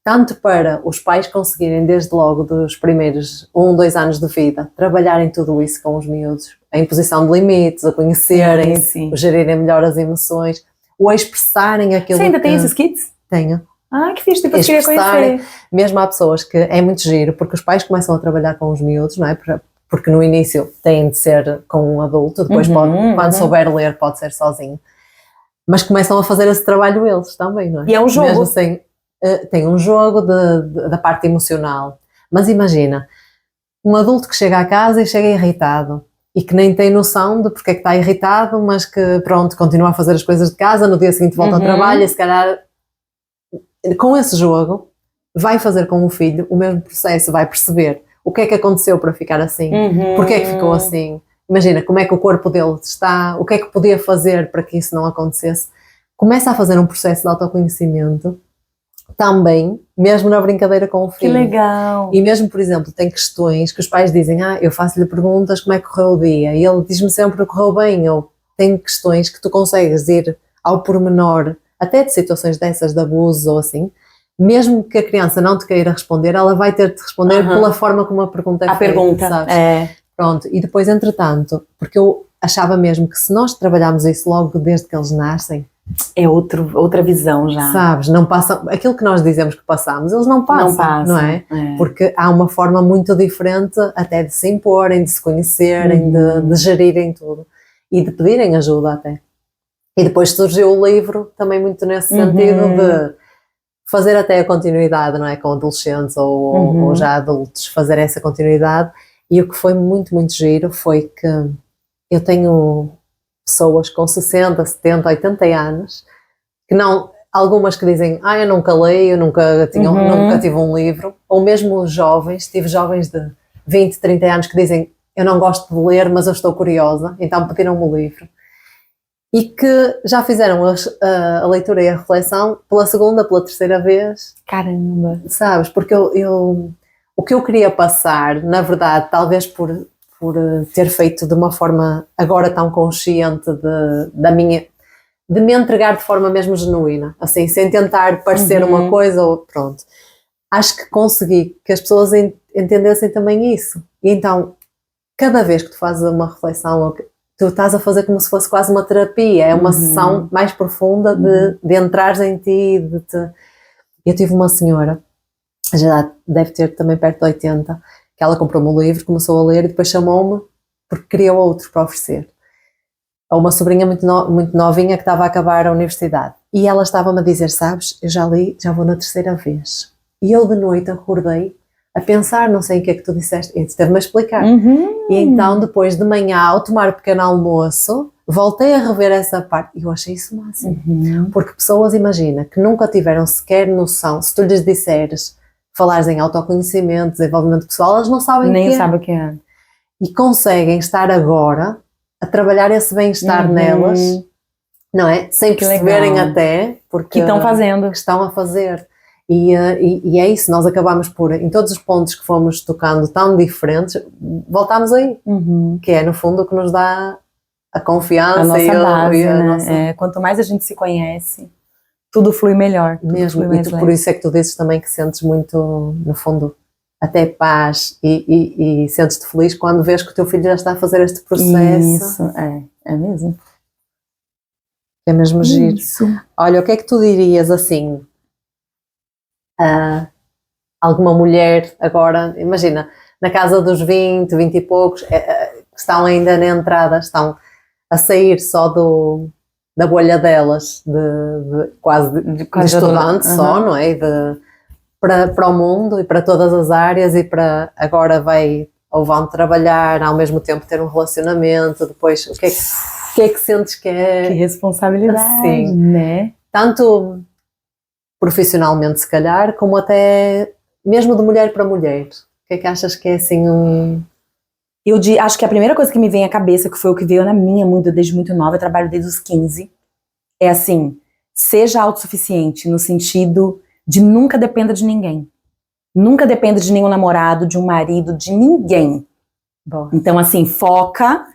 tanto para os pais conseguirem desde logo dos primeiros 1, 2 anos de vida trabalharem tudo isso com os miúdos, a imposição de limites, a conhecerem, a gerirem melhor as emoções, ou a expressarem aquilo. Você ainda tem esses kits? Tenho. Ah, que fixe, depois queria conhecer. Mesmo há pessoas que é muito giro, porque os pais começam a trabalhar com os miúdos, não é? Porque no início têm de ser com um adulto, depois quando souber ler pode ser sozinho. Mas começam a fazer esse trabalho eles também, não é? E é um jogo. Mesmo sem, tem um jogo da parte emocional. Mas imagina, um adulto que chega à casa e chega irritado e que nem tem noção de porque é que está irritado, mas que pronto, continua a fazer as coisas de casa, no dia seguinte volta ao trabalho e se calhar com esse jogo, vai fazer com o filho o mesmo processo, vai perceber o que é que aconteceu para ficar assim, porque é que ficou assim. Imagina como é que o corpo dele está, o que é que podia fazer para que isso não acontecesse. Começa a fazer um processo de autoconhecimento também, mesmo na brincadeira com o filho. Que legal! E mesmo, por exemplo, tem questões que os pais dizem, eu faço-lhe perguntas como é que correu o dia, e ele diz-me sempre que correu bem, ou tem questões que tu consegues ir ao pormenor, até de situações dessas de abuso ou assim, mesmo que a criança não te queira responder, ela vai ter de responder pela forma como a pergunta é feita. A pergunta, sabes? é. Pronto, e depois, entretanto, porque eu achava mesmo que se nós trabalharmos isso logo desde que eles nascem, é outra visão já. Sabes, não passam, aquilo que nós dizemos que passamos, eles não passam, não é? Porque há uma forma muito diferente até de se imporem, de se conhecerem, de gerirem tudo e de pedirem ajuda até. E depois surgiu o livro também muito nesse sentido de fazer até a continuidade, não é? Com adolescentes ou já adultos, fazer essa continuidade. E o que foi muito, muito giro foi que eu tenho pessoas com 60, 70, 80 anos, que não, algumas que dizem, eu nunca leio, eu nunca tive um livro, ou mesmo jovens, tive jovens de 20, 30 anos que dizem, eu não gosto de ler, mas eu estou curiosa, então pediram-me o livro. E que já fizeram a leitura e a reflexão pela segunda, pela terceira vez. Caramba! Sabes, porque o que eu queria passar, na verdade, talvez por ter feito de uma forma agora tão consciente de me entregar de forma mesmo genuína, assim, sem tentar parecer uma coisa ou pronto. Acho que consegui que as pessoas entendessem também isso. E então, cada vez que tu fazes uma reflexão, tu estás a fazer como se fosse quase uma terapia, é uma sessão mais profunda de entrares em ti. Eu tive uma senhora, já deve ter também perto de 80, que ela comprou-me um livro, começou a ler e depois chamou-me porque queria outro para oferecer. A uma sobrinha muito novinha que estava a acabar a universidade. E ela estava-me a dizer, sabes, eu já li, já vou na terceira vez. E eu de noite acordei a pensar, não sei o que é que tu disseste, e teve-me a explicar. E então depois de manhã, ao tomar o pequeno almoço, voltei a rever essa parte e eu achei isso máximo. Porque pessoas, imagina, que nunca tiveram sequer noção, se tu lhes disseres, falares em autoconhecimento, desenvolvimento pessoal, elas não sabem o que é. Nem sabem o que é. E conseguem estar agora a trabalhar esse bem-estar nelas, não é? Sem perceberem até, porque que estão fazendo. Que estão a fazer. E é isso, nós acabamos por, em todos os pontos que fomos tocando tão diferentes, voltamos aí, que é no fundo o que nos dá a confiança. A nossa base, né? Quanto mais a gente se conhece, tudo flui melhor. Mesmo, flui por isso é que tu dizes também que sentes muito, no fundo, até paz e sentes-te feliz quando vês que o teu filho já está a fazer este processo. Isso, é mesmo. É mesmo giro. Olha, o que é que tu dirias assim a alguma mulher agora, imagina, na casa dos 20 e poucos, que estão ainda na entrada, estão a sair só da bolha delas, quase de estudante só, não é? Para o mundo e para todas as áreas e para agora vão trabalhar, ao mesmo tempo ter um relacionamento, depois o que é que sentes que é? Que responsabilidade, assim, né? Tanto profissionalmente se calhar, como até mesmo de mulher para mulher. O que é que achas que é assim Eu acho que a primeira coisa que me vem à cabeça, que foi o que veio na minha desde muito nova, eu trabalho desde os 15, é assim, seja autossuficiente no sentido de nunca dependa de ninguém. Nunca dependa de nenhum namorado, de um marido, de ninguém. Bom. Então, assim, foca.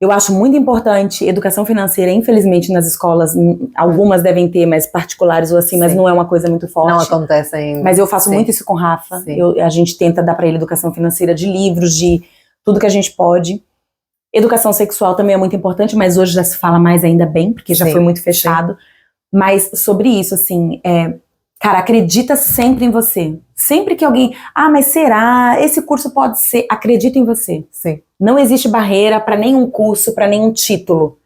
Eu acho muito importante educação financeira, infelizmente, nas escolas, algumas devem ter, mas particulares ou assim, mas não é uma coisa muito forte. Não acontece ainda. Mas eu faço muito isso com o Rafa. A gente tenta dar para ele educação financeira de livros, de tudo que a gente pode. Educação sexual também é muito importante, mas hoje já se fala mais, ainda bem, porque já foi muito fechado. Mas sobre isso, assim, cara, acredita sempre em você. Sempre que alguém, mas será? Esse curso pode ser? Acredita em você. Sim. Não existe barreira para nenhum curso, para nenhum título.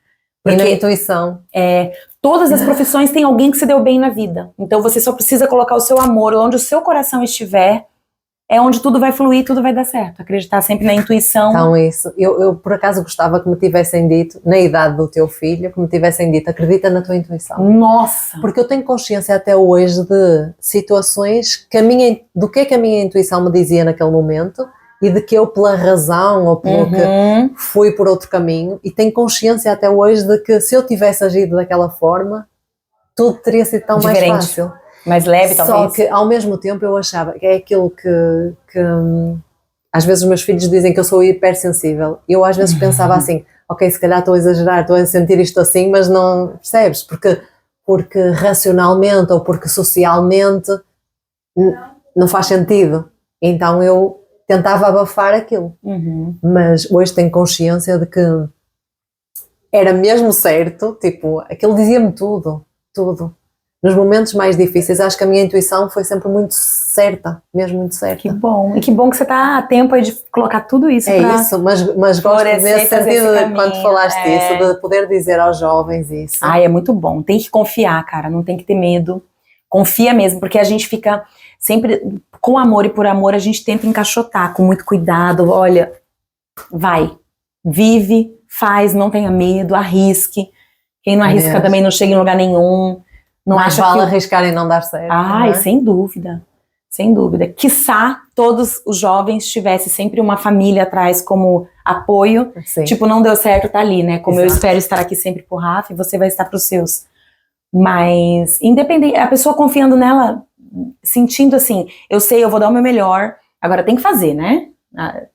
Porque e na intuição. Todas as profissões têm alguém que se deu bem na vida. Então você só precisa colocar o seu amor onde o seu coração estiver. é onde tudo vai fluir, tudo vai dar certo. Acreditar sempre na intuição. Então isso, eu por acaso gostava que me tivessem dito, na idade do teu filho, que me tivessem dito, acredita na tua intuição. Nossa! Porque eu tenho consciência até hoje de situações que do que é que a minha intuição me dizia naquele momento e de que eu pela razão ou pelo que fui por outro caminho, e tenho consciência até hoje de que se eu tivesse agido daquela forma, tudo teria sido tão mais fácil. Mais leve, talvez. Só que ao mesmo tempo eu achava que é aquilo que às vezes os meus filhos dizem que eu sou hipersensível. Eu às vezes pensava assim, ok, se calhar estou a exagerar, estou a sentir isto assim, mas não percebes, porque racionalmente ou porque socialmente não faz sentido. Então eu tentava abafar aquilo. Mas hoje tenho consciência de que era mesmo certo, tipo, aquilo dizia-me tudo. Nos momentos mais difíceis, acho que a minha intuição foi sempre muito certa, mesmo muito certa. Que bom. E que bom que você está a tempo aí de colocar tudo isso isso, mas gosto nesse sentido de quando falaste isso, de poder dizer aos jovens isso. É muito bom. Tem que confiar, cara, não tem que ter medo. Confia mesmo, porque a gente fica sempre com amor e por amor, a gente tenta encaixotar com muito cuidado. Olha, vai, vive, faz, não tenha medo, arrisque. Quem não arrisca também não chega em lugar nenhum. Não mais vale arriscar e não dar certo. Ai, sem dúvida. Sem dúvida. Quiçá todos os jovens tivessem sempre uma família atrás como apoio. Sim. Tipo, não deu certo, tá ali, né? Como eu espero estar aqui sempre pro Rafa e você vai estar pros seus. Mas, independente, a pessoa confiando nela, sentindo assim, eu sei, eu vou dar o meu melhor, agora tem que fazer, né?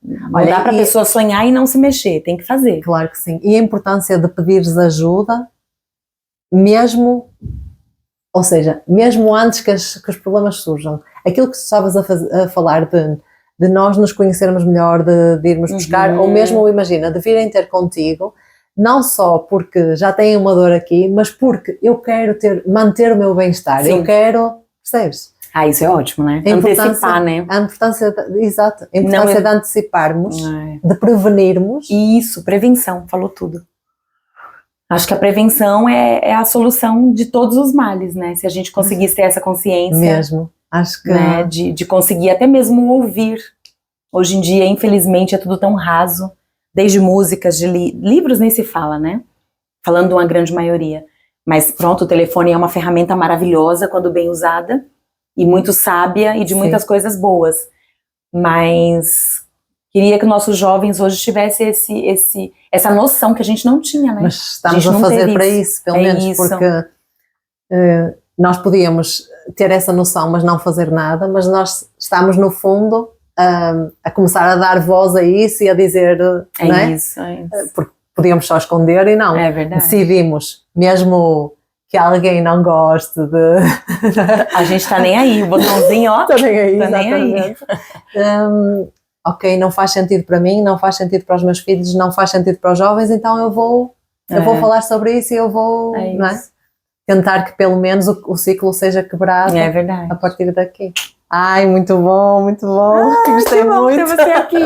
Não dá pra pessoa sonhar e não se mexer, tem que fazer. Claro que sim. E a importância de pedires ajuda, mesmo... Ou seja, mesmo antes que os problemas surjam, aquilo que tu estavas a falar de nós nos conhecermos melhor, de irmos buscar, ou mesmo, imagina, de virem ter contigo, não só porque já têm uma dor aqui, mas porque eu quero manter o meu bem-estar, eu quero, percebes? Isso é ótimo, né? Antecipar, né? A importância, exato, a importância de anteciparmos, de prevenirmos. Isso, prevenção, falou tudo. Acho que a prevenção é a solução de todos os males, né? Se a gente conseguisse ter essa consciência. Mesmo, acho que... Né? De conseguir até mesmo ouvir. Hoje em dia, infelizmente, é tudo tão raso. Desde músicas, de livros nem se fala, né? Falando de uma grande maioria. Mas pronto, o telefone é uma ferramenta maravilhosa quando bem usada. E muito sábia e de muitas coisas boas. Mas... queria que nossos jovens hoje tivessem essa noção que a gente não tinha, né? Mas estamos a fazer para isso, pelo menos, porque nós podíamos ter essa noção, mas não fazer nada, mas nós estamos, no fundo, a começar a dar voz a isso e a dizer, não é? Isso. Porque podíamos só esconder e não. É verdade. Decidimos, mesmo que alguém não goste de... A gente está nem aí, o botãozinho, ó. Está nem aí, tá nem aí. Ok, não faz sentido para mim, não faz sentido para os meus filhos, não faz sentido para os jovens, então eu vou falar sobre isso e eu vou não é? Tentar que pelo menos o ciclo seja quebrado a partir daqui. Ai, muito bom, gostei muito. Ter você aqui.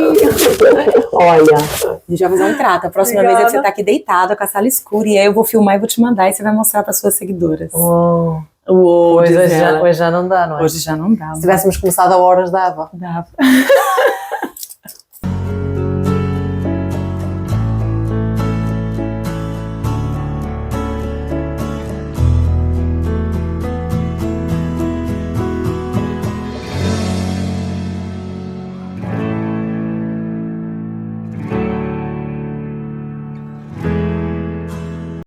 Olha, a gente vai fazer um trato, a próxima vez é que você tá aqui deitada com a sala escura e aí eu vou filmar e vou te mandar e você vai mostrar para suas seguidoras. Hoje já não dá, não é? Hoje já não dá. Se tivéssemos começado a horas, dava.